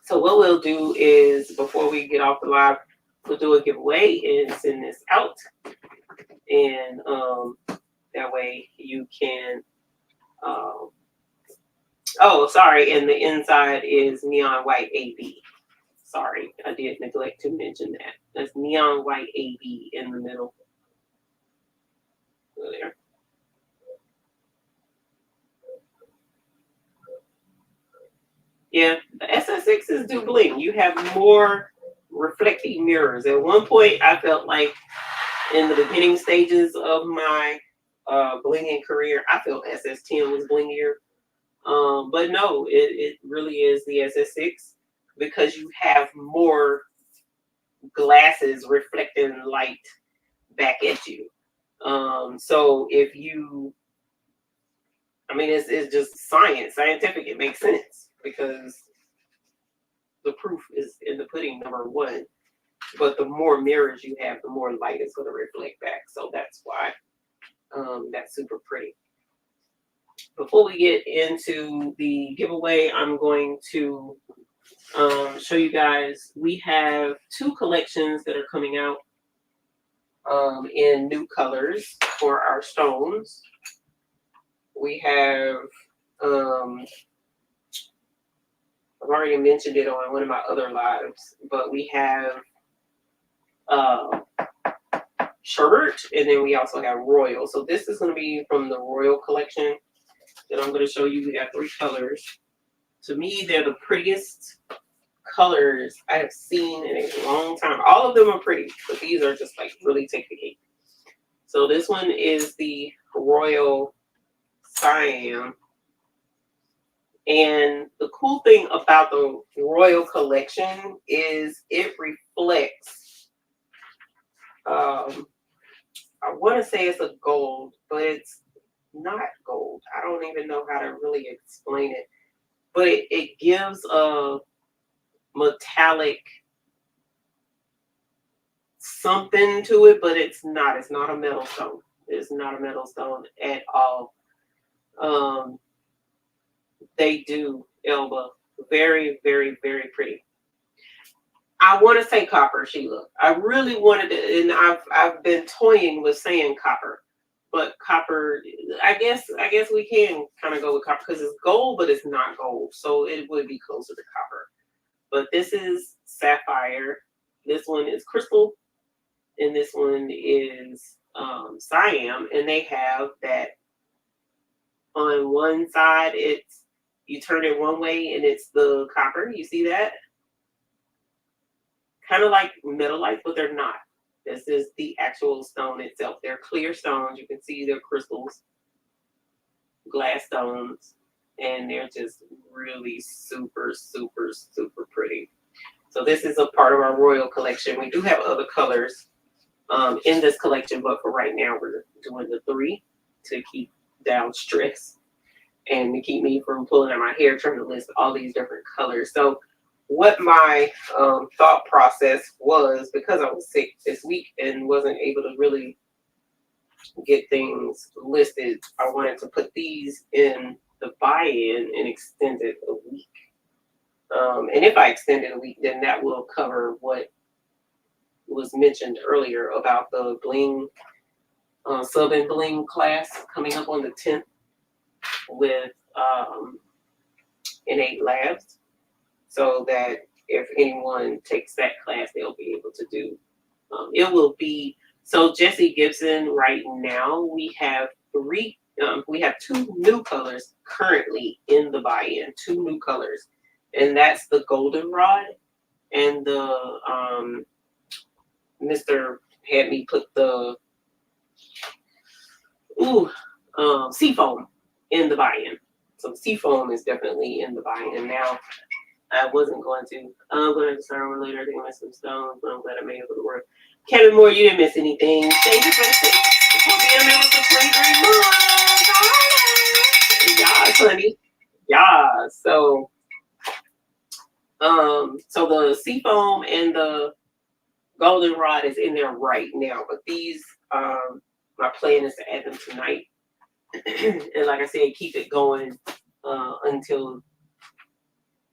So what we'll do is, before we get off the live, we'll do a giveaway and send this out. And that way you can, oh, sorry, and the inside is neon white AB. Sorry, I did neglect to mention that. That's neon white AB in the middle. There. Yeah, the SS6s do bling. You have more reflecting mirrors. At one point, I felt like in the beginning stages of my blinging career, I felt SS10 was blingier. But no, it really is the SS6 because you have more glasses reflecting light back at you. So if you, I mean, it's just scientific. It makes sense because the proof is in the pudding, number one. But the more mirrors you have, the more light is going to reflect back. So that's why that's super pretty. Before we get into the giveaway, I'm going to show you guys, we have 2 collections that are coming out in new colors for our stones. We have, I've already mentioned it on one of my other lives, but we have sherbet, and then we also have royal. So this is going to be from the royal collection that I'm going to show you. We got 3 colors. To me, they're the prettiest colors I have seen in a long time. All of them are pretty, but these are just like really take the cake. So this one is the royal cyan. And the cool thing about the royal collection is it reflects, I want to say it's a gold, but it's not gold. I don't even know how to really explain it. But it gives a metallic something to it, but it's not. It's not a metal stone. It's not a metal stone at all. They do, Elba. Very, very, very pretty. I want to say copper, Sheila. I really wanted to, and I've been toying with saying copper, but copper, I guess we can kind of go with copper because it's gold, but it's not gold, so it would be closer to copper. But this is sapphire. This one is crystal, and this one is cyan, and they have that on one side. It's you turn it one way, and it's the copper. You see that? Kind of like metal lights, but they're not. This is the actual stone itself. They're clear stones. You can see they're crystals, glass stones, and they're just really super, super, super pretty. So this is a part of our royal collection. We do have other colors in this collection, but for right now, we're doing the 3 to keep down stress and to keep me from pulling out my hair trying to list all these different colors. So what my thought process was, because I was sick this week and wasn't able to really get things listed, I wanted to put these in the buy-in and extend it a week. And if I extend it a week, then that will cover what was mentioned earlier about the bling, sub and bling class coming up on the 10th with Innate Labs, so that if anyone takes that class, they'll be able to do. It will be, so Jesse Gibson, right now, we have 3, We have two new colors currently in the buy-in, two new colors, and that's the goldenrod and the Mr. had me put the seafoam in the buy-in. So seafoam is definitely in the buy-in now. I wasn't going to. I'm going to start over later. I think I missed some stones, but I'm glad I made it for the work. Kevin Moore, you didn't miss anything. Thank you for being a member for 23 months. Yeah, honey. Yeah. So, so the seafoam and the goldenrod is in there right now, but these, my plan is to add them tonight, and like I said, keep it going until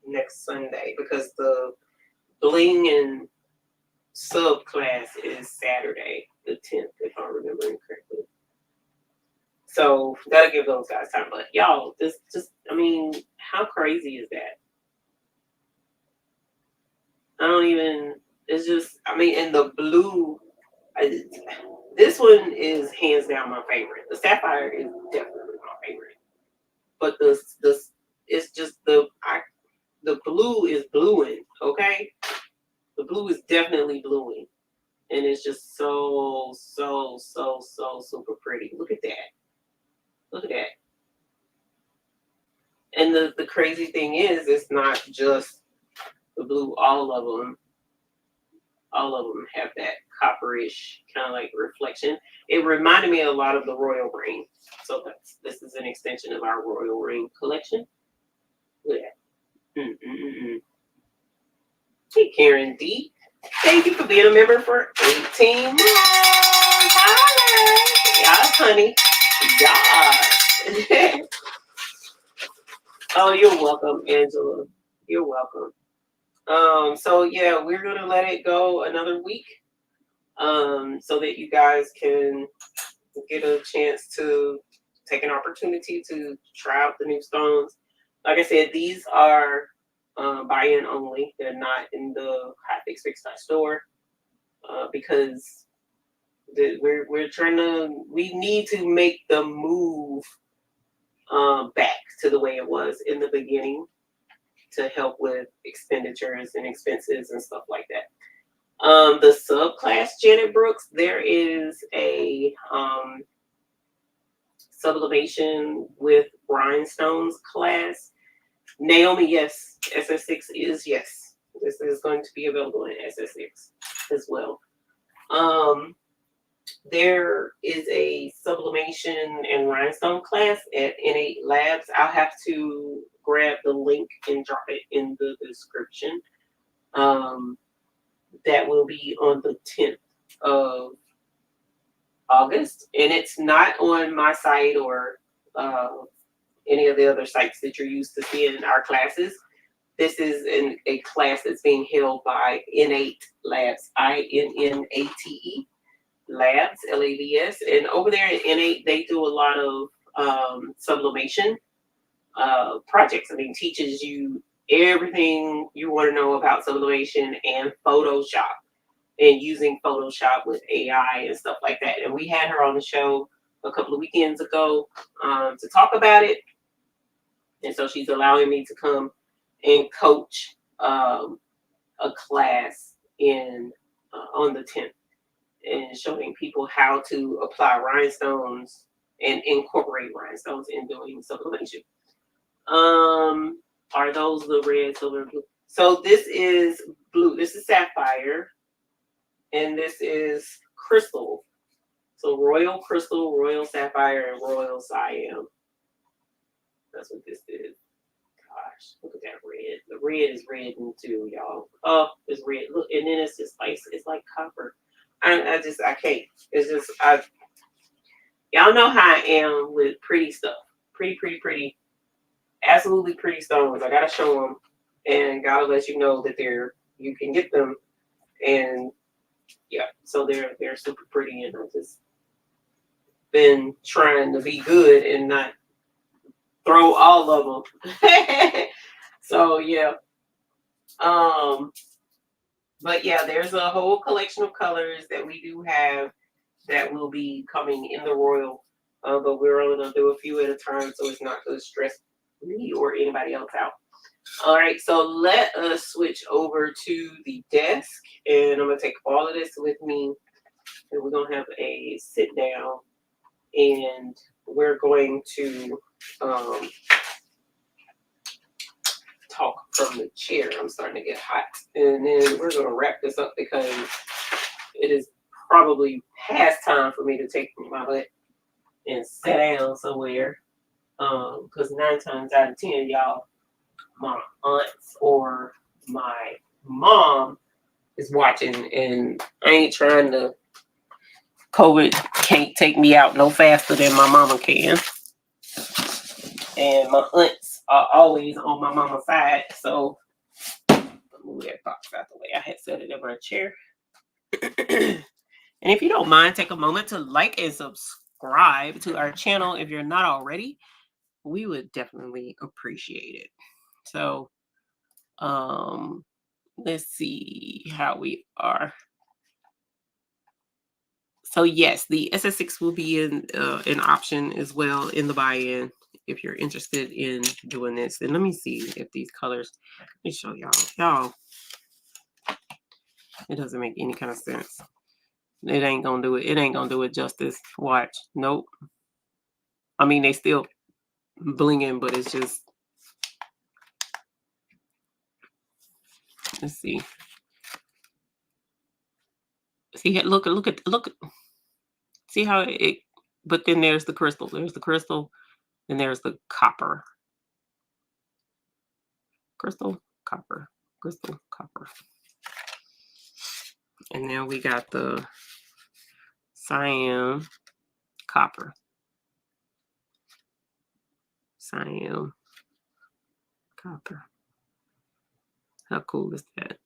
next Sunday because the bling and sub class is Saturday, the 10th, if I'm remembering correctly. So gotta give those guys time. But y'all, this just, I mean, how crazy is that? I don't even, it's just, I mean, and the blue, this one is hands down my favorite. The sapphire is definitely my favorite. But the it's just the blue is bluing, okay? The blue is definitely bluing. And it's just so super pretty. Look at that. Look at that. And the crazy thing is, it's not just the blue. All of them have that copperish kind of like reflection. It reminded me a lot of the royal ring. So this is an extension of our royal ring collection. Look at that. Hey, Karen D. Thank you for being a member for 18 months. Yes, honey. Yeah. Oh, you're welcome, Angela. You're welcome. So yeah, we're gonna let it go another week. So that you guys can get a chance to take an opportunity to try out the new stones. Like I said, these are buy-in only. They're not in the Hotfix store because we're trying to. We need to make the move back to the way it was in the beginning to help with expenditures and expenses and stuff like that. The subclass Janet Brooks, there is a sublimation with rhinestones class. Naomi, yes. SS6 is yes. This is going to be available in SS6 as well. There is a sublimation and rhinestone class at N8 Labs. I'll have to grab the link and drop it in the description. That will be on the 10th of August, and it's not on my site or any of the other sites that you're used to seeing in our classes. This is a class that's being held by N8 Labs, INNATE Labs, LABS, and over there at N8 they do a lot of sublimation projects. I mean, teaches you everything you want to know about sublimation and Photoshop and using Photoshop with AI and stuff like that. And we had her on the show a couple of weekends ago to talk about it. And so she's allowing me to come and coach a class in on the 10th and showing people how to apply rhinestones and incorporate rhinestones in doing sublimation. Are those the red, silver, and blue? So this is blue. This is sapphire. And this is crystal. So royal crystal, royal sapphire, and royal cyan. That's what this is. Gosh, look at that red. The red is red too, y'all. Oh, it's red. Look, and then it's just like copper. I can't. It's just y'all know how I am with pretty stuff. Pretty. Absolutely pretty stones. I gotta show them and gotta let you know that you can get them. And yeah, so they're super pretty, and I've just been trying to be good and not throw all of them. So yeah, but yeah, there's a whole collection of colors that we do have that will be coming in the royal but we're only going to do a few at a time, so it's not going to stress me or anybody else out. All right, so let us switch over to the desk, and I'm going to take all of this with me, and we're going to have a sit down, and we're going to talk from the chair. I'm starting to get hot, and then we're going to wrap this up because it is probably past time for me to take my butt and sit down somewhere. Because 9 times out of 10, y'all, my aunts or my mom is watching, and I ain't trying to. COVID can't take me out no faster than my mama can, and my aunts are always on my mama's side. So move that box out the way. I had set it in my chair. And if you don't mind, take a moment to like and subscribe to our channel if you're not already. We would definitely appreciate it. So let's see how we are. So yes, the SS6 will be in an option as well in the buy-in if you're interested in doing this. And let me see if these colors, let me show y'all. It doesn't make any kind of sense. It ain't gonna do it. It ain't gonna do it justice. Watch. Nope. I mean, they still blinging, but it's just, let's see. See, look. See how it, but then there's the crystal. There's the crystal, and there's the copper. Crystal, copper, crystal, copper. And now we got the cyan, copper. Cyan, copper. How cool is that?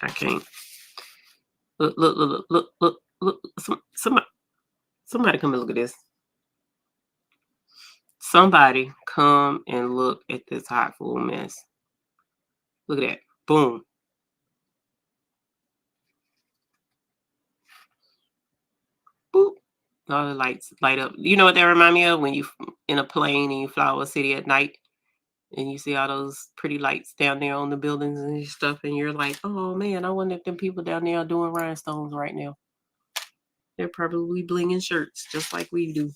I can't. Look. Somebody come and look at this. Somebody come and look at this hot full mess. Look at that. Boom. Boop. All the lights light up. You know what that remind me of? When you in a plane and you fly over a city at night and you see all those pretty lights down there on the buildings and stuff, and you're like, oh man, I wonder if them people down there are doing rhinestones right now. They're probably blinging shirts just like we do.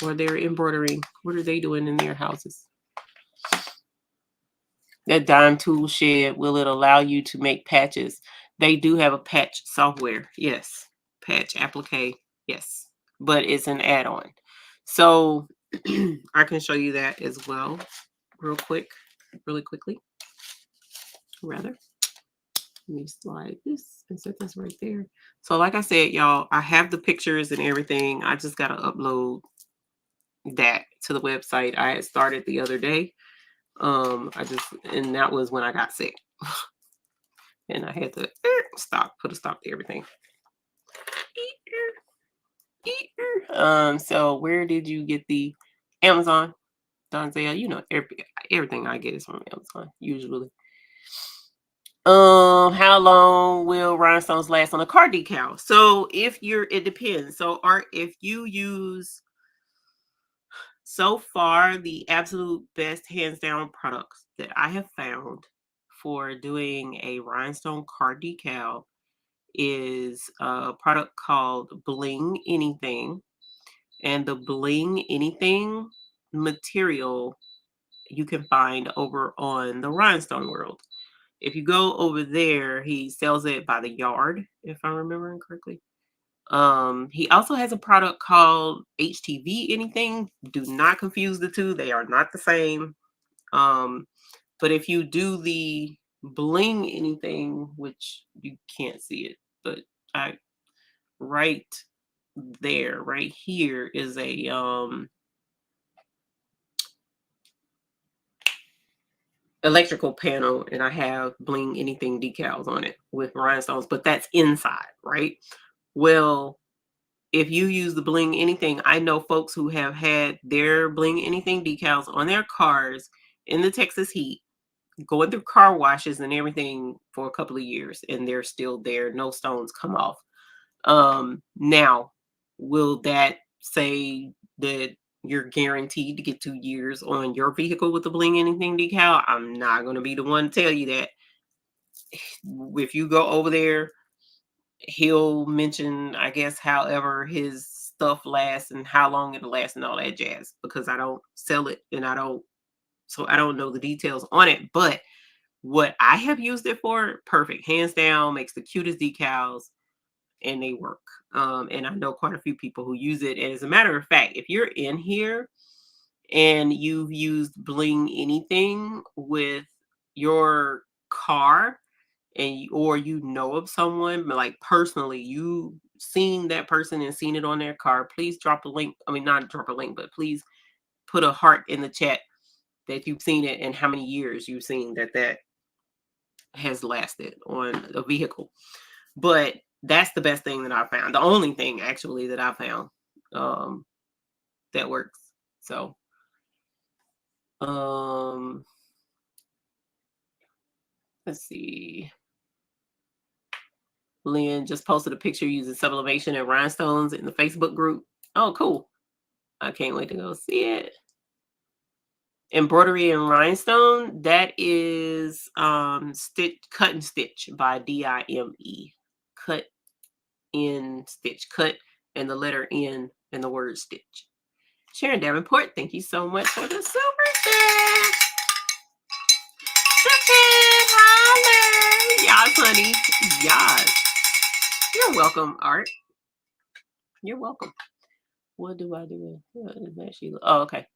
Or they're embroidering. What are they doing in their houses? That dime tool shed, will it allow you to make patches? They do have a patch software. Yes. Patch applique. Yes. But it's an add-on. So I can show you that as well really quickly. Rather. Let me slide this and set this right there. So like I said, y'all, I have the pictures and everything. I just got to upload that to the website. I had started the other day. And that was when I got sick. And I had to put a stop to everything. So where did you get the Amazon? Donzell, you know, everything I get is from Amazon, usually. How long will rhinestones last on a car decal? So it depends. So if you use, so far, the absolute best hands down products that I have found for doing a rhinestone car decal is a product called Bling Anything. And the Bling Anything material you can find over on the Rhinestone World. If you go over there, he sells it by the yard, if I'm remembering correctly. He also has a product called HTV Anything. Do not confuse the two. They are not the same. But if you do the Bling Anything, which you can't see it, but right there, right here is a electrical panel, and I have Bling Anything decals on it with rhinestones, but that's inside, right? Well, if you use the Bling Anything, I know folks who have had their Bling Anything decals on their cars in the Texas heat, going through car washes and everything for a couple of years, and they're still there. No stones come off. Now, will that say that you're guaranteed to get 2 years on your vehicle with the bling anything decal? I'm not going to be the one to tell you that. If you go over there, he'll mention, I guess, however his stuff lasts and how long it'll last and all that jazz, because I don't sell it and so I don't know the details on it. But what I have used it for, perfect, hands down, makes the cutest decals and they work. And I know quite a few people who use it. And as a matter of fact, if you're in here and you've used bling anything with your car, or you know of someone, but like personally you seen that person and seen it on their car, please drop a link. I mean, not drop a link, but please put a heart in the chat that you've seen it and how many years you've seen that has lasted on a vehicle. But that's the best thing that I found. The only thing actually that I found um that works. So um let's see. Lynn just posted a picture using sublimation and rhinestones in the Facebook group. Oh, cool. I can't wait to go see it. Embroidery and rhinestone, that is stitch cut and stitch by Dime. Cut in stitch. Cut and the letter N and the word stitch. Sharon Davenport, thank you so much for the super chat. Holler. Yes, honey. Yes. You're welcome, Art. You're welcome. What do I do? What is that, Sheila? Oh, okay.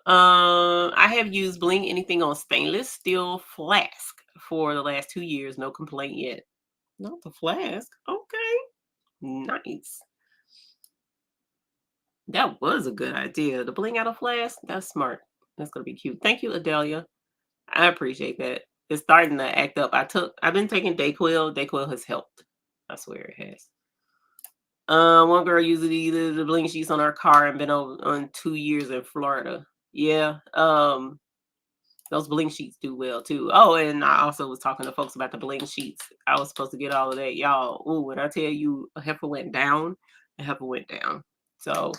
I have used bling anything on stainless steel flask for the last 2 years. No complaint yet. Not the flask. Okay. Nice. That was a good idea. The bling out of flask. That's smart. That's gonna be cute. Thank you, Adelia. I appreciate that. It's starting to act up. I've been taking Dayquil. Dayquil has helped. I swear it has. One girl used the bling sheets on her car and been on 2 years in Florida. Yeah. Those bling sheets do well too. Oh, and I also was talking to folks about the bling sheets. I was supposed to get all of that, y'all. Ooh, when I tell you a heifer went down, a heifer went down. So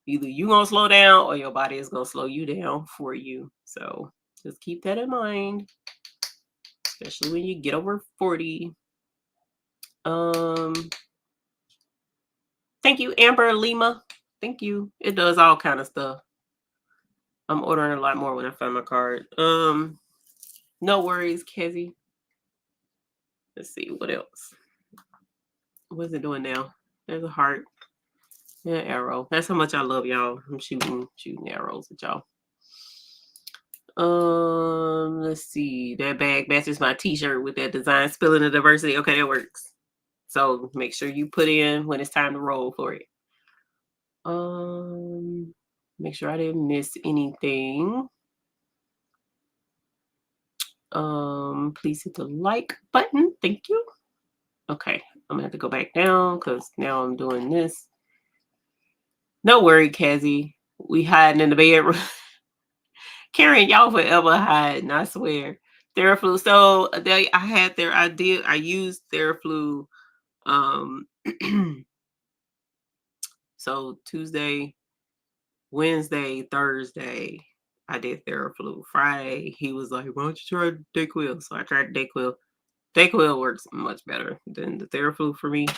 either you gonna slow down or your body is gonna slow you down for you. So just keep that in mind, especially when you get over 40. Thank you, Amber Lima. Thank you. It does all kind of stuff. I'm ordering a lot more when I find my card. No worries, Kezzy. Let's see what else. What's it doing now? There's a heart. Yeah, arrow. That's how much I love y'all. I'm shooting arrows at y'all. Let's see. That bag matches my t-shirt with that design spilling the diversity. Okay, that works. So make sure you put in when it's time to roll for it. Make sure I didn't miss anything. Please hit the like button. Thank you. Okay, I'm gonna have to go back down because now I'm doing this. No worry, Kazi. We hiding in the bedroom. Karen, y'all forever hiding, I swear. Theraflu. So I used Theraflu. So Tuesday, Wednesday, Thursday, I did Theraflu. Friday, he was like, why don't you try Dayquil? So I tried Dayquil. Dayquil works much better than the Theraflu for me.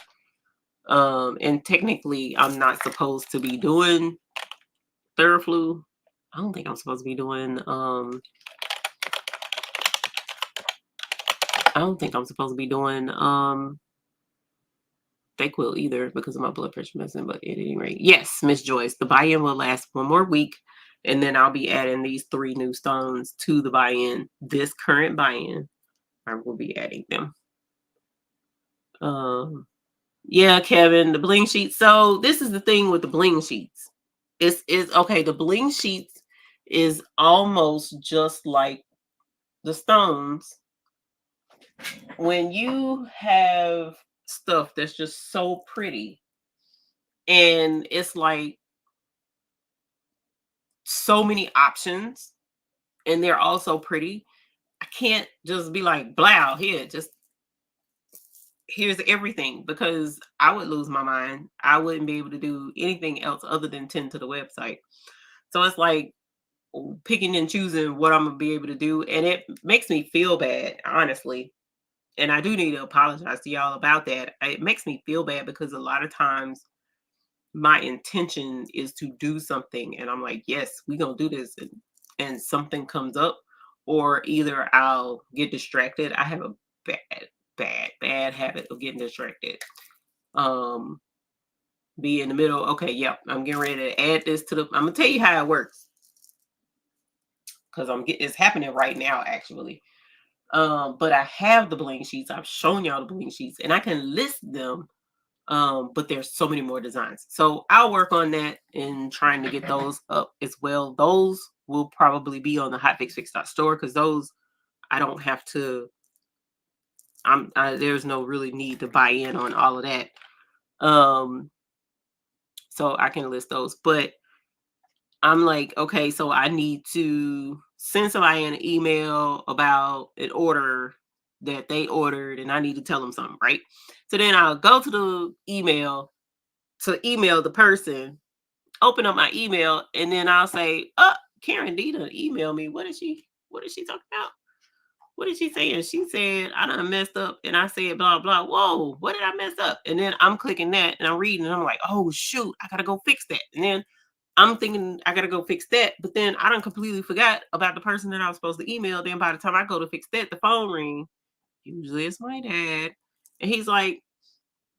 And technically, I'm not supposed to be doing Theraflu. I don't think I'm supposed to be doing Dayquil either because of my blood pressure medicine. But at any rate, yes, Miss Joyce, the buy-in will last one more week, and then I'll be adding these 3 new stones to the buy-in. This current buy-in, I will be adding them. Yeah, Kevin, the bling sheets. So this is the thing with the bling sheets. It's okay. The bling sheets is almost just like the stones. When you have stuff that's just so pretty and it's like so many options and they're also pretty, I can't just be like, blow, here, just here's everything, because I would lose my mind. I wouldn't be able to do anything else other than tend to the website. So it's like picking and choosing what I'm gonna be able to do. And it makes me feel bad, honestly. And I do need to apologize to y'all about that. It makes me feel bad because a lot of times my intention is to do something and I'm like, yes, we're gonna do this, and something comes up, or either I'll get distracted. I have a bad habit of getting distracted. Um be in the middle, okay, yep, I'm getting ready to add this to the, I'm gonna tell you how it works, because I'm getting it's happening right now actually. But I have the bling sheets. I've shown y'all the bling sheets and I can list them. But there's so many more designs. So I'll work on that and trying to get those up as well. Those will probably be on the hotfixfix.store because those I don't have to, there's no really need to buy in on all of that. Um, so I can list those. But I'm like, okay, so I need to send somebody an email about an order that they ordered and I need to tell them something, right? So then I'll go to the email to email the person, open up my email, and then I'll say, "Oh, Karen D done email me. What is she talking about? What is she saying? She said I done messed up and I said blah blah. Whoa, what did I mess up?" And then I'm clicking that and I'm reading and I'm like, "Oh shoot, I gotta go fix that." And then I'm thinking I gotta go fix that, but then I done completely forgot about the person that I was supposed to email. Then by the time I go to fix that, the phone ring. Usually it's my dad, and he's like,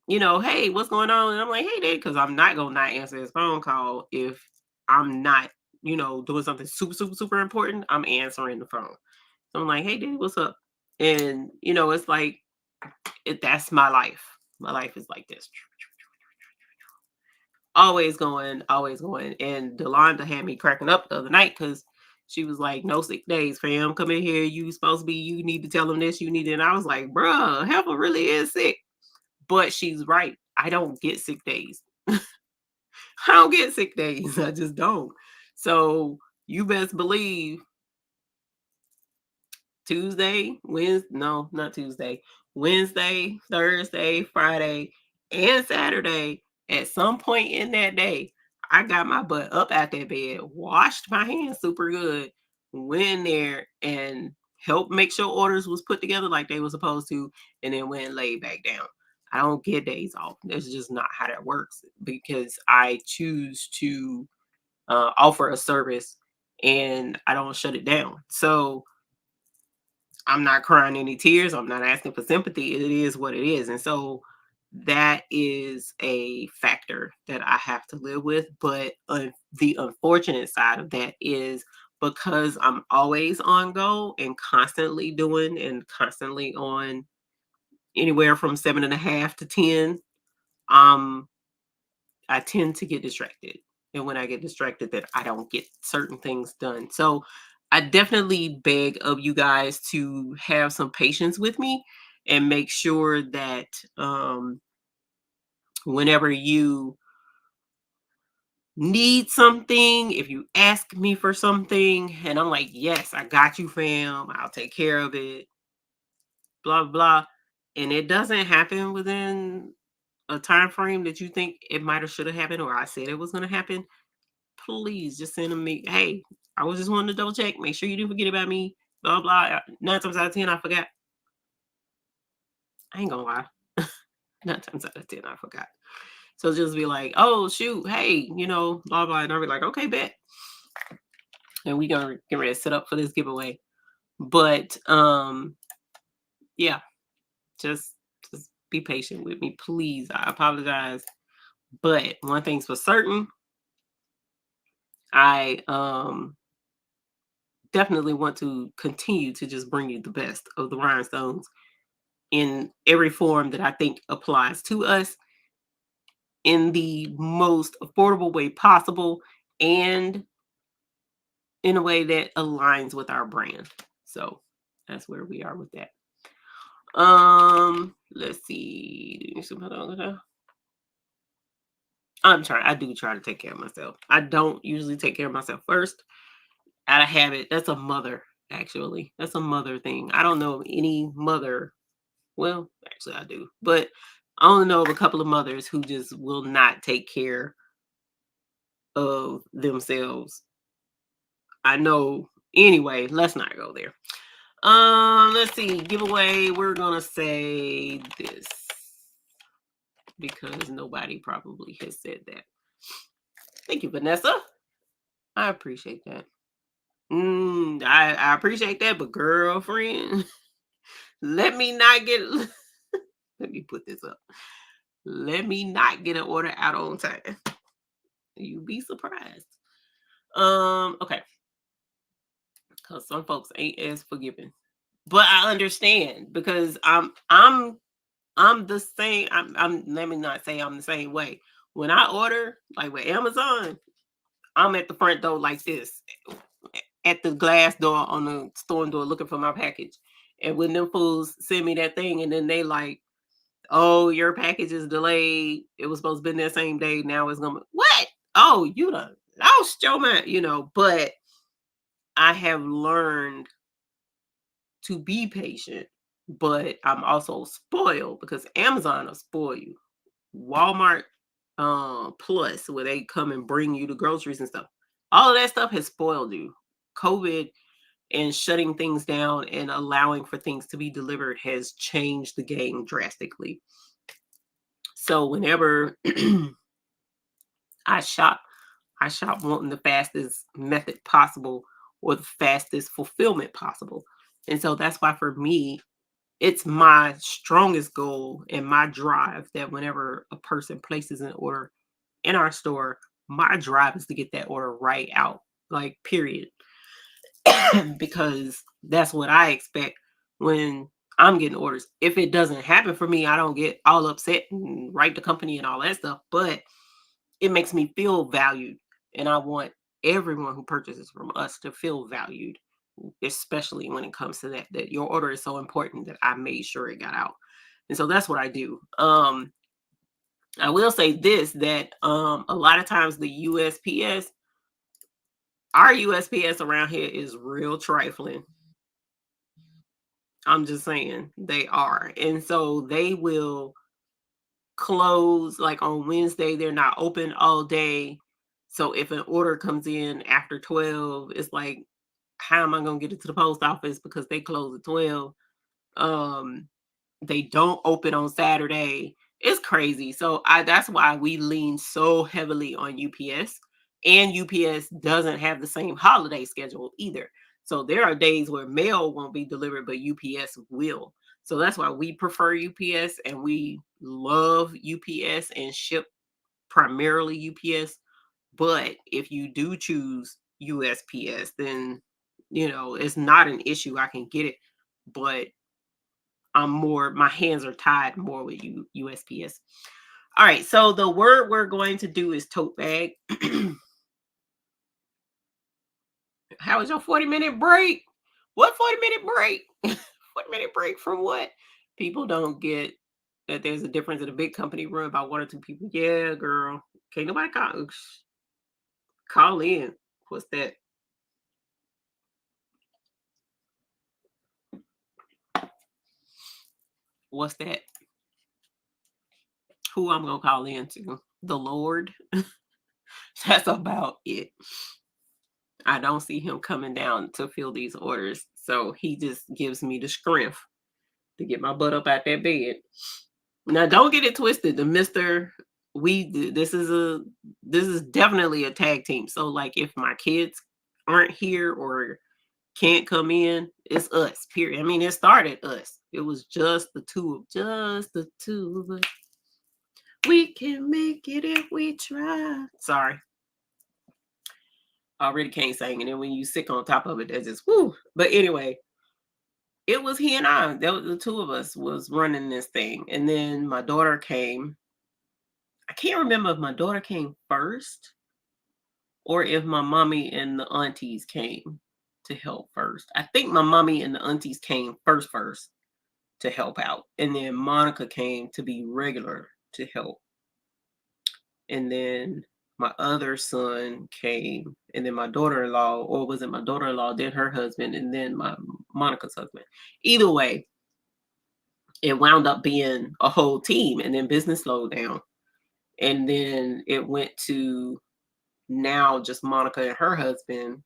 "Hey, what's going on?" And I'm like, "Hey, Dad," because I'm not gonna not answer his phone call if I'm not, doing something super, super, super important. I'm answering the phone. So I'm like, "Hey, Dad, what's up?" And it's like that's my life. My life is like this. Always going. And Delonda had me cracking up the other night because she was like, "No sick days, fam. Come in here. You supposed to be. You need to tell them this. You need it." And I was like, "Bruh, Heifer really is sick." But she's right. I don't get sick days. I don't get sick days. I just don't. So you best believe Tuesday, Wednesday, no, not Tuesday, Wednesday, Thursday, Friday, and Saturday, at some point in that day, I got my butt up out that bed, washed my hands super good, went in there and helped make sure orders was put together like they were supposed to, and then went and laid back down. I don't get days off. That's just not how that works because I choose to offer a service and I don't shut it down. So I'm not crying any tears. I'm not asking for sympathy. It is what it is. And so that is a factor that I have to live with. But the unfortunate side of that is because I'm always on go and constantly doing and constantly on anywhere from 7.5 to 10, um, I tend to get distracted. And when I get distracted, then I don't get certain things done. So I definitely beg of you guys to have some patience with me and make sure that whenever you need something, if you ask me for something, and I'm like, yes, I got you, fam, I'll take care of it, blah, blah. And it doesn't happen within a time frame that you think it might have should have happened or I said it was going to happen, please just send them me. Hey, I was just wanting to double check, make sure you didn't forget about me. Blah blah. 9 times out of 10, I forgot. I ain't gonna lie. 9 times out of 10, I forgot. So just be like, oh shoot, hey, blah blah, and I'll be like, okay, bet, and we gonna get ready to set up for this giveaway. But yeah, just be patient with me, please. I apologize, but one thing's for certain, I definitely want to continue to just bring you the best of the rhinestones in every form that I think applies to us in the most affordable way possible and in a way that aligns with our brand. So that's where we are with that. Let's see. I do try to take care of myself. I don't usually take care of myself first out of habit. That's a mother actually. That's a mother thing. I don't know any mother. Well, actually, I do, but I only know of a couple of mothers who just will not take care of themselves. I know. Anyway, let's not go there. Let's see. Giveaway. We're gonna say this because nobody probably has said that. Thank you, Vanessa. I appreciate that. I appreciate that, but girlfriend, let me not get. Let me put this up. Let me not get an order out on time. You'd be surprised. Okay, because some folks ain't as forgiving, but I understand because I'm the same. I'm. Let me not say I'm the same way. When I order, like with Amazon, I'm at the front door like this, at the glass door on the storm door, looking for my package. And when them fools send me that thing, and then they like, "Oh, your package is delayed. It was supposed to be there same day. Now it's gonna what? Oh, you done lost your mind, you know." But I have learned to be patient, but I'm also spoiled because Amazon will spoil you. Walmart Plus, where they come and bring you the groceries and stuff. All of that stuff has spoiled you. COVID and shutting things down and allowing for things to be delivered has changed the game drastically. So whenever I shop, I shop wanting the fastest method possible or the fastest fulfillment possible. And so that's why for me, it's my strongest goal and my drive that whenever a person places an order in our store, my drive is to get that order right out, like, period. Because that's what I expect when I'm getting orders. If it doesn't happen for me, I don't get all upset and write the company and all that stuff, but it makes me feel valued. And I want everyone who purchases from us to feel valued, especially when it comes to that your order is so important that I made sure it got out. And so that's what I do. I will say this, that a lot of times the USPS, our USPS around here is real trifling. I'm just saying they are. And so they will close like on Wednesday, they're not open all day. So if an order comes in after 12, it's like, how am I gonna get it to the post office because they close at 12? Um, they don't open on Saturday. It's crazy. So that's why we lean so heavily on UPS. And UPS doesn't have the same holiday schedule either. So there are days where mail won't be delivered, but UPS will. So that's why we prefer UPS and we love UPS and ship primarily UPS. But if you do choose USPS, then it's not an issue. I can get it, but my hands are tied more with USPS. All right, so the word we're going to do is tote bag. How was your 40-minute break? What 40-minute break? 40-minute break from what? People don't get that there's a difference in a big company run by one or two people. Yeah, girl. Can't nobody call in. What's that? What's that? Who I'm gonna call in to? The Lord. That's about it. I don't see him coming down to fill these orders. So he just gives me the strength to get my butt up out that bed. Now don't get it twisted. The Mr. This is definitely a tag team. So like if my kids aren't here or can't come in, it's us, period. I mean, it started us. It was just the two of us. We can make it if we try. Sorry. I already can't sing. And then when you sick on top of it, that's just whoo. But anyway, it was he and I. That was the two of us was running this thing. And then my daughter came. I can't remember if my daughter came first or if my mommy and the aunties came to help first. I think my mommy and the aunties came first to help out. And then Monica came to be regular to help. And then my other son came, and then my daughter-in-law, or was it my daughter-in-law, then her husband, and then my Monica's husband. Either way, it wound up being a whole team, and then business slowed down. And then it went to now just Monica and her husband,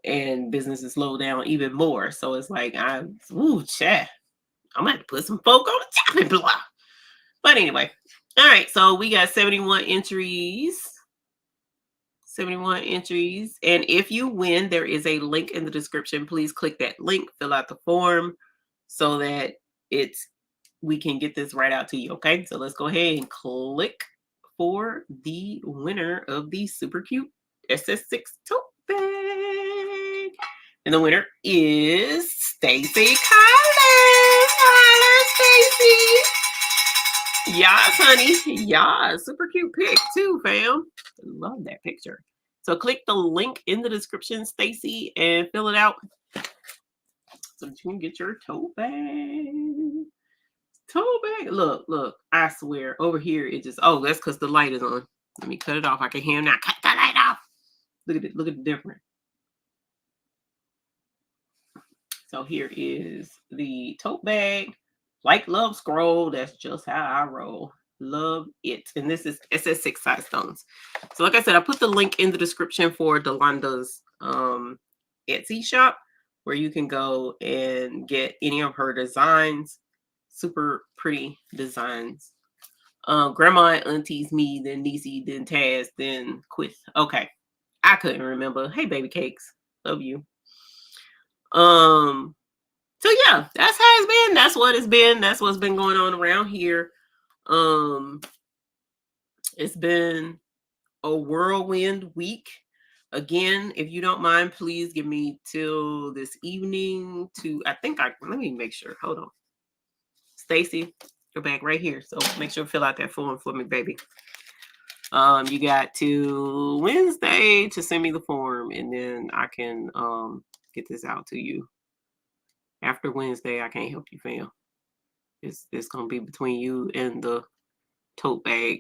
and business is slowed down even more. So it's like, chat. I'm gonna have to put some folk on the chopping block. But anyway, all right. So we got 71 entries. 71 entries. And if you win, there is a link in the description. Please click that link, fill out the form so that we can get this right out to you. Okay. So let's go ahead and click for the winner of the super cute SS6 tote bag. And the winner is Stacy Collins. Holla, Stacy. Yes, honey. Yeah, super cute pic too, fam. Love that picture. So click the link in the description, Stacy, and fill it out so that you can get your tote bag. Tote bag. Look. I swear, over here it just. Oh, that's because the light is on. Let me cut it off. I can hear him now. Cut the light off. Look at it. Look at the difference. So here is the tote bag. Like, love, scroll. That's just how I roll. Love it. And this is SS6 size stones. So like I said, I put the link in the description for Delanda's Etsy shop, where you can go and get any of her designs. Super pretty designs. Grandma and aunties, me, then Niecy, then Taz, then Quith. Okay. I couldn't remember. Hey, baby cakes. Love you. So yeah, that's how it's been. That's what it's been. That's what's been going on around here. It's been a whirlwind week. Again, if you don't mind, please give me till this evening to, let me make sure. Hold on. Stacy, you're back right here. So make sure to fill out that form for me, baby. You got to Wednesday to send me the form, and then I can get this out to you. After Wednesday, I can't help you, fam. It's gonna be between you and the tote bag.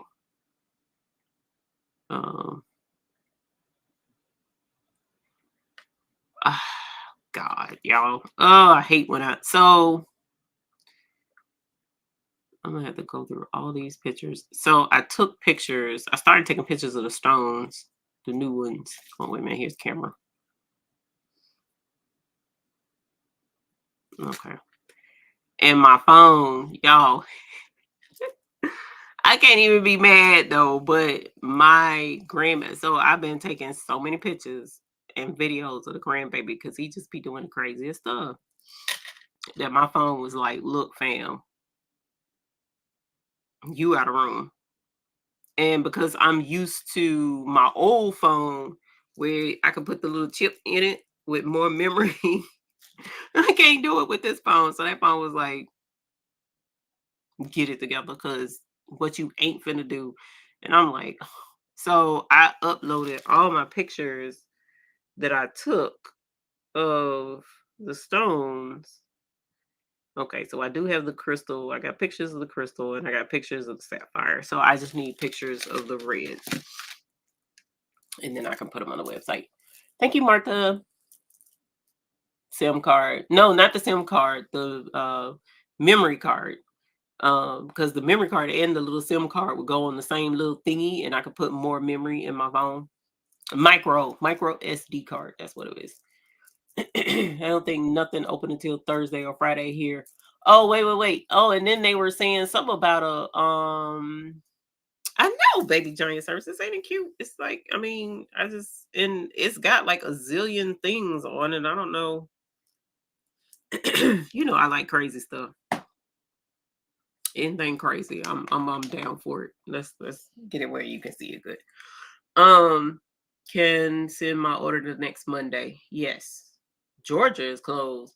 God, y'all. Oh, I hate when so I'm gonna have to go through all these pictures. So I took pictures. I started taking pictures of the stones, the new ones. Oh, wait a minute. Here's the camera. Okay. And my phone, y'all. I can't even be mad though, but my grandma. So I've been taking so many pictures and videos of the grandbaby because he just be doing the craziest stuff. That my phone was like, look, fam, you out of room. And because I'm used to my old phone where I could put the little chip in it with more memory, I can't do it with this phone. So that phone was like, get it together because what you ain't finna do. And I'm like, so I uploaded all my pictures that I took of the stones. Okay, so I do have the crystal. I got pictures of the crystal and I got pictures of the sapphire. So I just need pictures of the red. And then I can put them on the website. Thank you, Martha. SIM card. No, not the SIM card. The memory card. Because the memory card and the little SIM card would go on the same little thingy, and I could put more memory in my phone. Micro SD card. That's what it is. I don't think nothing open until Thursday or Friday here. Oh, wait. Oh, and then they were saying something about I know Baby Giant Services ain't it cute. It's like, I mean, and it's got like a zillion things on it. I don't know. You know, I like crazy stuff. Anything crazy, I'm down for it. Let's get it where you can see it good. Can send my order the next Monday. Yes. Georgia is closed.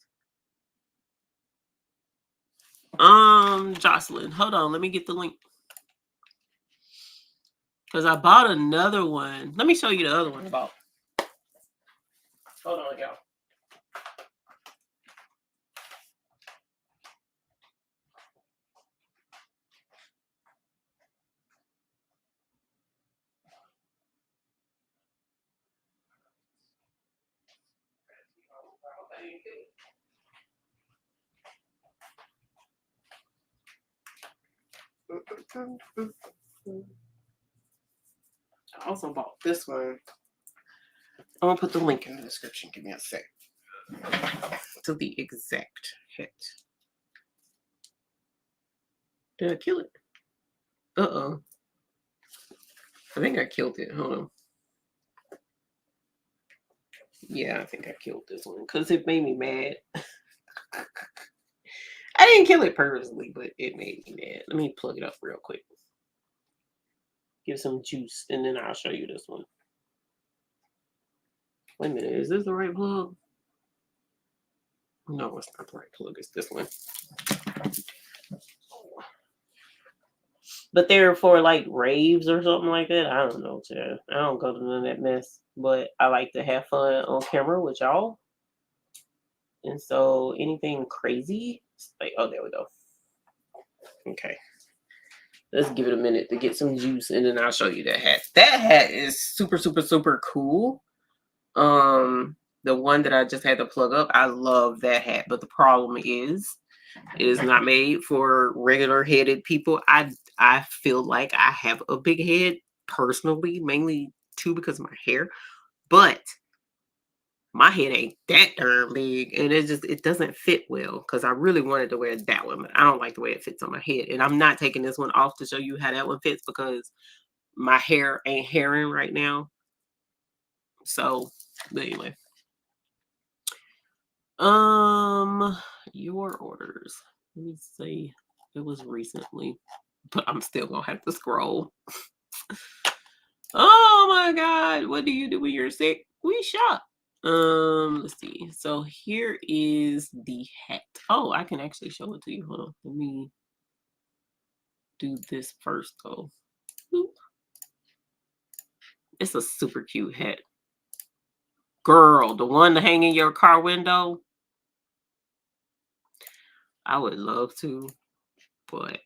Jocelyn, hold on, let me get the link. Because I bought another one. Let me show you the other one I bought. Hold on, y'all. I also bought this one. I'm gonna put the link in the description. Give me a sec. To the exact hat. Did I kill it? Uh-oh. I think I killed it. Hold on. Yeah, I think I killed this one because it made me mad. I didn't kill it purposely, but it made me mad. Let me plug it up real quick. Give some juice, and then I'll show you this one. Wait a minute, is this the right plug? No, it's not the right plug. It's this one. But they're for like raves or something like that. I don't know, Chad. I don't go to none of that mess. But I like to have fun on camera with y'all. And so anything crazy, like, oh, there we go. Okay. Let's give it a minute to get some juice, and then I'll show you that hat. That hat is super, super, super cool. The one that I just had to plug up, I love that hat. But the problem is, it is not made for regular headed people. I feel like I have a big head personally, mainly too because of my hair. But my head ain't that darn big, and it doesn't fit well because I really wanted to wear that one, but I don't like the way it fits on my head. And I'm not taking this one off to show you how that one fits because my hair ain't hairing right now. So, but anyway. Your orders. Let me see. It was recently, but I'm still gonna have to scroll. Oh my God! What do you do when you're sick? We shop. Let's see. So here is the hat. Oh, I can actually show it to you. Hold on. Let me do this first though. Oop. It's a super cute hat. Girl, the one to hang in your car window. I would love to, but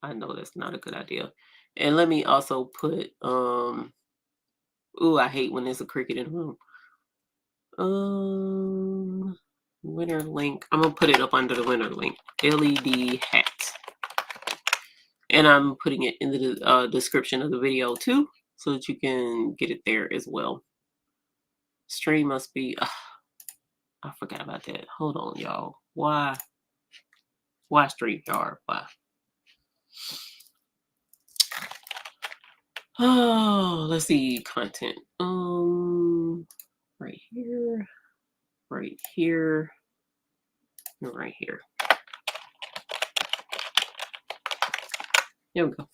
I know that's not a good idea. And let me also put ooh, I hate when there's a cricket in the room. Winner link. I'm gonna put it up under the winner link. LED hat. And I'm putting it in the description of the video too, so that you can get it there as well. Stream must be, I forgot about that. Hold on, y'all. Why StreamYard? Why? Oh, let's see, content. Right here, right here, and right here. There we go.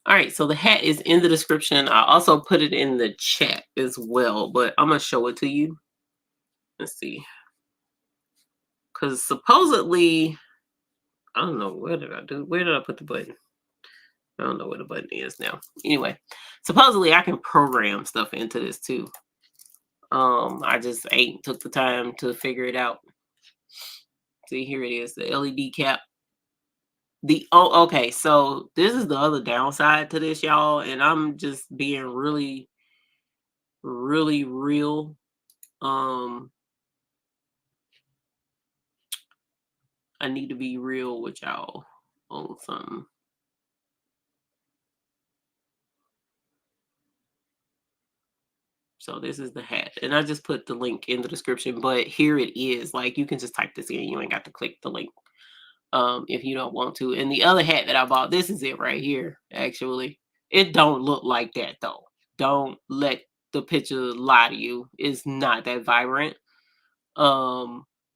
All right, so the hat is in the description. I also put it in the chat as well, but I'm gonna show it to you. Let's see. Because supposedly, I don't know, where did I put the button? I don't know where the button is now. Anyway, supposedly I can program stuff into this too. I just ain't took the time to figure it out. See, here it is, the LED cap. Okay, so this is the other downside to this, y'all, and I'm just being really, really real. I need to be real with y'all on something. So this is the hat, and I just put the link in the description, but here it is. Like, you can just type this in. You ain't got to click the link if you don't want to. And the other hat that I bought, this is it right here, actually. It don't look like that, though. Don't let the picture lie to you. It's not that vibrant.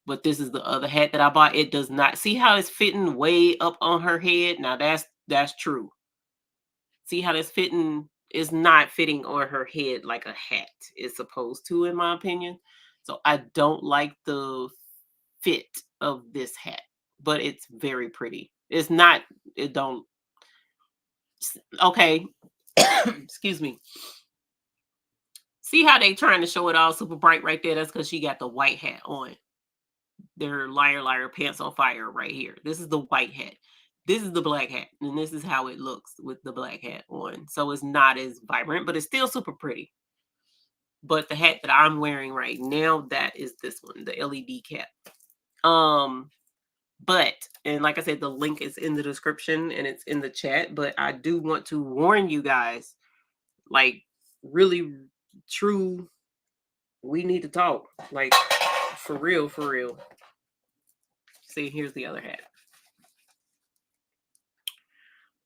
But this is the other hat that I bought. It does not. See how it's fitting way up on her head? Now, that's true. See how that's fitting? Is not fitting on her head like a hat is supposed to, in my opinion. So I don't like the fit of this hat, but it's very pretty. It's not, it don't, okay. Excuse me. See how they trying to show it all super bright right there? That's because she got the white hat on. Their liar pants on fire right here. This is the white hat. This is the black hat, and this is how it looks with the black hat on. So it's not as vibrant, but it's still super pretty. But the hat that I'm wearing right now, that is this one, the LED cap. Um, but and like I said, the link is in the description and it's in the chat. But I do want to warn you guys, like, really true, we need to talk. Like, for real, for real. See, here's the other hat.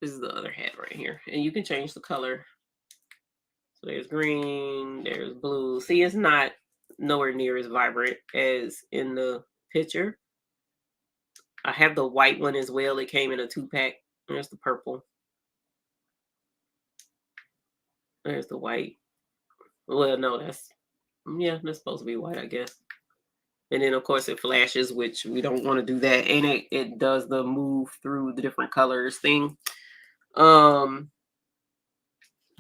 This is the other hat right here. And you can change the color. So there's green, there's blue. See, it's not nowhere near as vibrant as in the picture. I have the white one as well. It came in a 2-pack. There's the purple. There's the white. Well, no, that's supposed to be white, I guess. And then of course it flashes, which we don't want to do that. And it does the move through the different colors thing.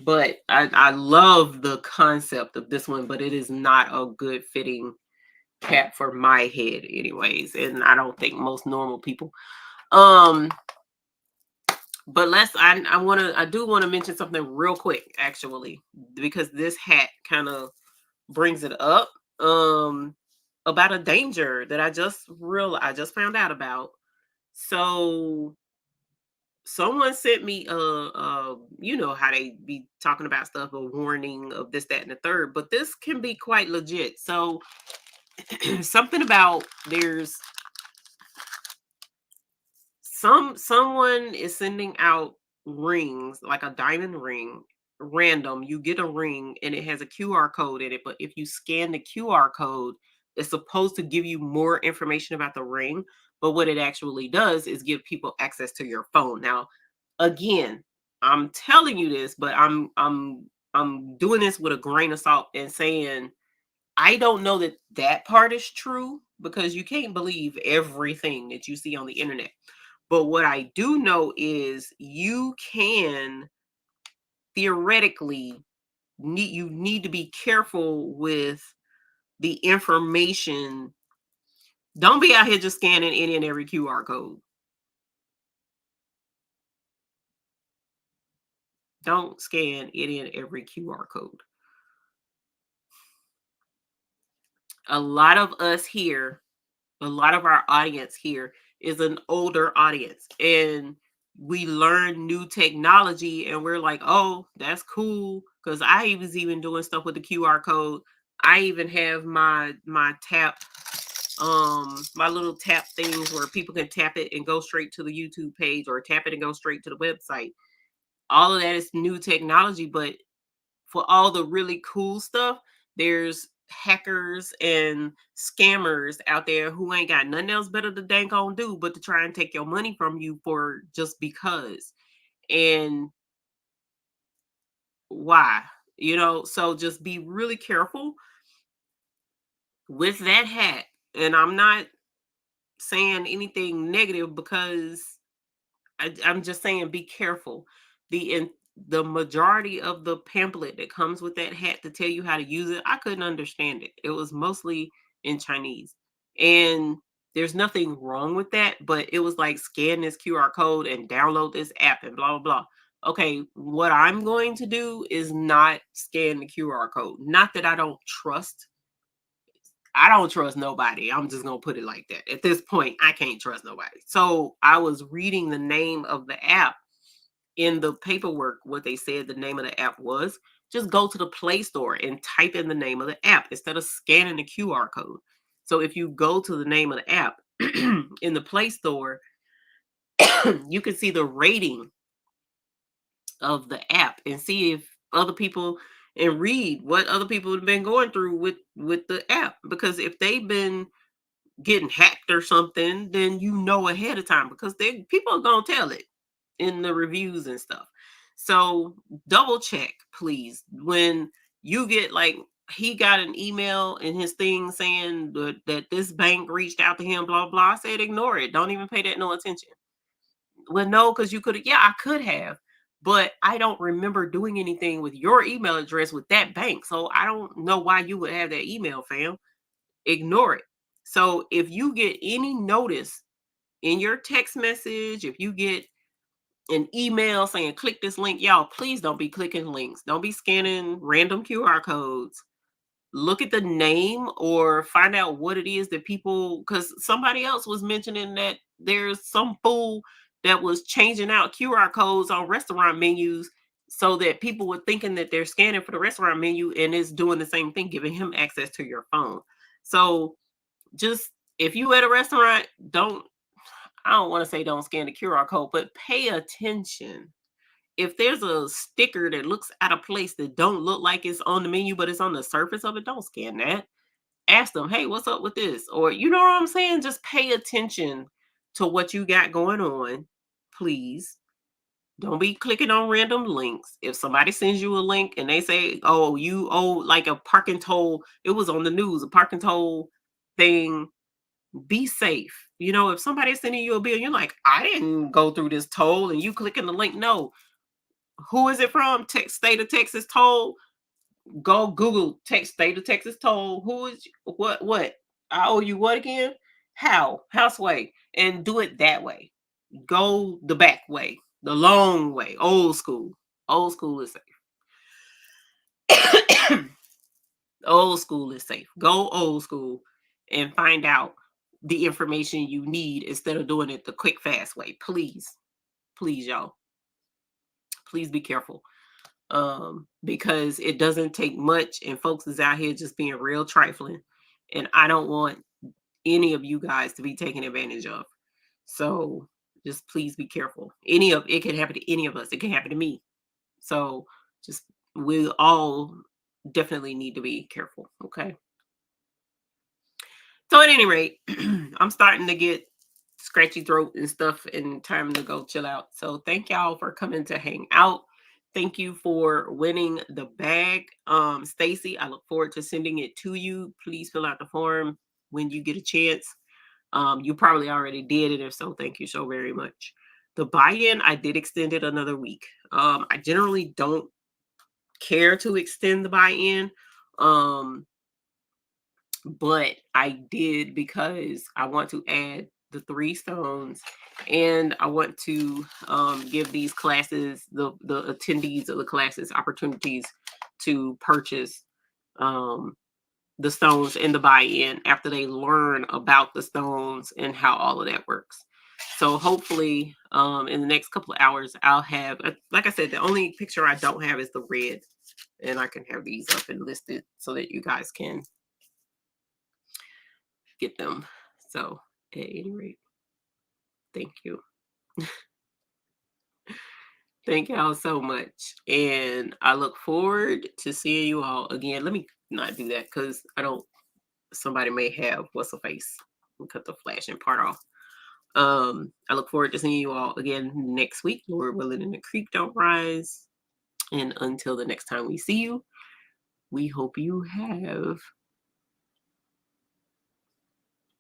But I love the concept of this one, but it is not a good fitting cap for my head anyways. And I don't think most normal people. But I do want to mention something real quick, actually, because this hat kind of brings it up. About a danger that I just found out about. So someone sent me you know how they be talking about stuff, a warning of this, that, and the third, but this can be quite legit. So something about there's someone is sending out rings, like a diamond ring, random. You get a ring and it has a QR code in it, but if you scan the QR code, it's supposed to give you more information about the ring, but what it actually does is give people access to your phone. Now, again, I'm telling you this, but I'm doing this with a grain of salt and saying I don't know that that part is true, because you can't believe everything that you see on the internet. But what I do know is you can theoretically need to be careful with the information. Don't be out here just scanning any and every QR code. Don't scan any and every QR code. A lot of us here, a lot of our audience here is an older audience, and we learn new technology and we're like, oh, that's cool, because I was even doing stuff with the QR code. I even have my tap, my little tap things where people can tap it and go straight to the YouTube page, or tap it and go straight to the website. All of that is new technology, but for all the really cool stuff, there's hackers and scammers out there who ain't got nothing else better to dang on do but to try and take your money from you for just because. And why? So just be really careful with that hat. And I'm not saying anything negative, because I'm just saying be careful. The majority of the pamphlet that comes with that hat to tell you how to use it, I couldn't understand it. It was mostly in Chinese. And there's nothing wrong with that, but it was like scan this QR code and download this app and blah blah blah. Okay, what I'm going to do is not scan the QR code. Not that I don't trust nobody. I'm just going to put it like that. At this point, I can't trust nobody. So I was reading the name of the app in the paperwork. What they said the name of the app was, just go to the Play Store and type in the name of the app instead of scanning the QR code. So if you go to the name of the app in the Play Store, you can see the rating of the app and see if other people, and read what other people have been going through with the app. Because if they've been getting hacked or something, then ahead of time, because people are gonna tell it in the reviews and stuff. So double check, please, when you get, like, he got an email in his thing saying that this bank reached out to him, blah blah. I said ignore it. Don't even pay that no attention. Well, no, because you could have, yeah, I could have, but I don't remember doing anything with your email address with that bank. So I don't know why you would have that email, fam. Ignore it. So if you get any notice in your text message, if you get an email saying click this link, y'all, please don't be clicking links. Don't be scanning random QR codes. look at the name or find out what it is that people, because somebody else was mentioning that there's some fool that was changing out QR codes on restaurant menus so that people were thinking that they're scanning for the restaurant menu and it's doing the same thing, giving him access to your phone. So just if you at a restaurant, I don't want to say don't scan the QR code, but pay attention. If there's a sticker that looks out of place that don't look like it's on the menu, but it's on the surface of it, don't scan that. Ask them, hey, what's up with this? Or you know what I'm saying? Just pay attention to what you got going on, please. Don't be clicking on random links. If somebody sends you a link and they say, oh, you owe like a parking toll, it was on the news, a parking toll thing, be safe. You know, if somebody's sending you a bill, you're like, I didn't go through this toll, and you clicking the link. No, who is it from? State of Texas toll. Go Google state of Texas toll. Who is what? I owe you what again? How? Houseway. And do it that way. Go the back way, the long way, old school. Old school is safe. Old school is safe. Go old school and find out the information you need instead of doing it the quick, fast way. Please, please, y'all. Please be careful. Because it doesn't take much and folks is out here just being real trifling. And I don't want any of you guys to be taken advantage of. So just please be careful. It can happen to any of us. It can happen to me. So just we all definitely need to be careful. Okay. So at any rate, I'm starting to get scratchy throat and stuff and time to go chill out. So thank y'all for coming to hang out. Thank you for winning the bag. Stacy, I look forward to sending it to you. Please fill out the form when you get a chance. You probably already did it. If so, thank you so very much. The buy-in, I did extend it another week. I generally don't care to extend the buy-in. But I did because I want to add the 3 stones and I want to give these classes, the attendees of the classes, opportunities to purchase the stones and the buy-in after they learn about the stones and how all of that works. So hopefully in the next couple of hours, I'll have, like I said, the only picture I don't have is the red, and I can have these up and listed so that you guys can get them. So at any rate, thank you. Thank y'all so much. And I look forward to seeing you all again. Let me not do that because somebody may have what's a face. We'll cut the flashing part off. I look forward to seeing you all again next week. Lord willing and the creek don't rise. And until the next time we see you, we hope you have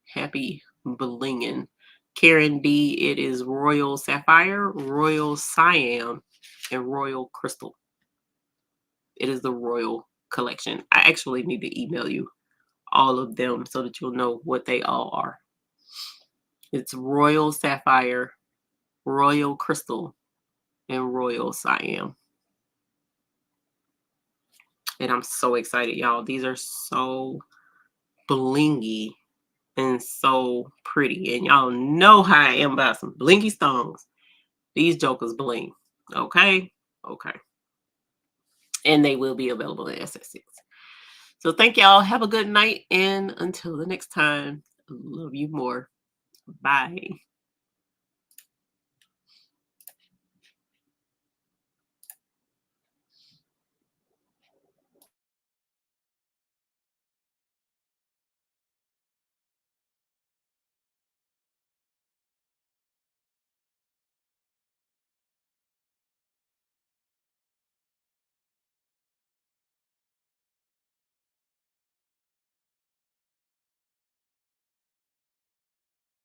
happy blinging. Karen D, it is Royal Sapphire, Royal Siam, and Royal Crystal. It is the Royal collection. I actually need to email you all of them so that you'll know what they all are. It's Royal Sapphire, Royal Crystal, and Royal Siam. And I'm so excited, y'all. These are so blingy and so pretty. And y'all know how I am about some blingy stones. These jokers bling. Okay? Okay. And they will be available at SS6. So thank y'all. Have a good night. And until the next time, love you more. Bye.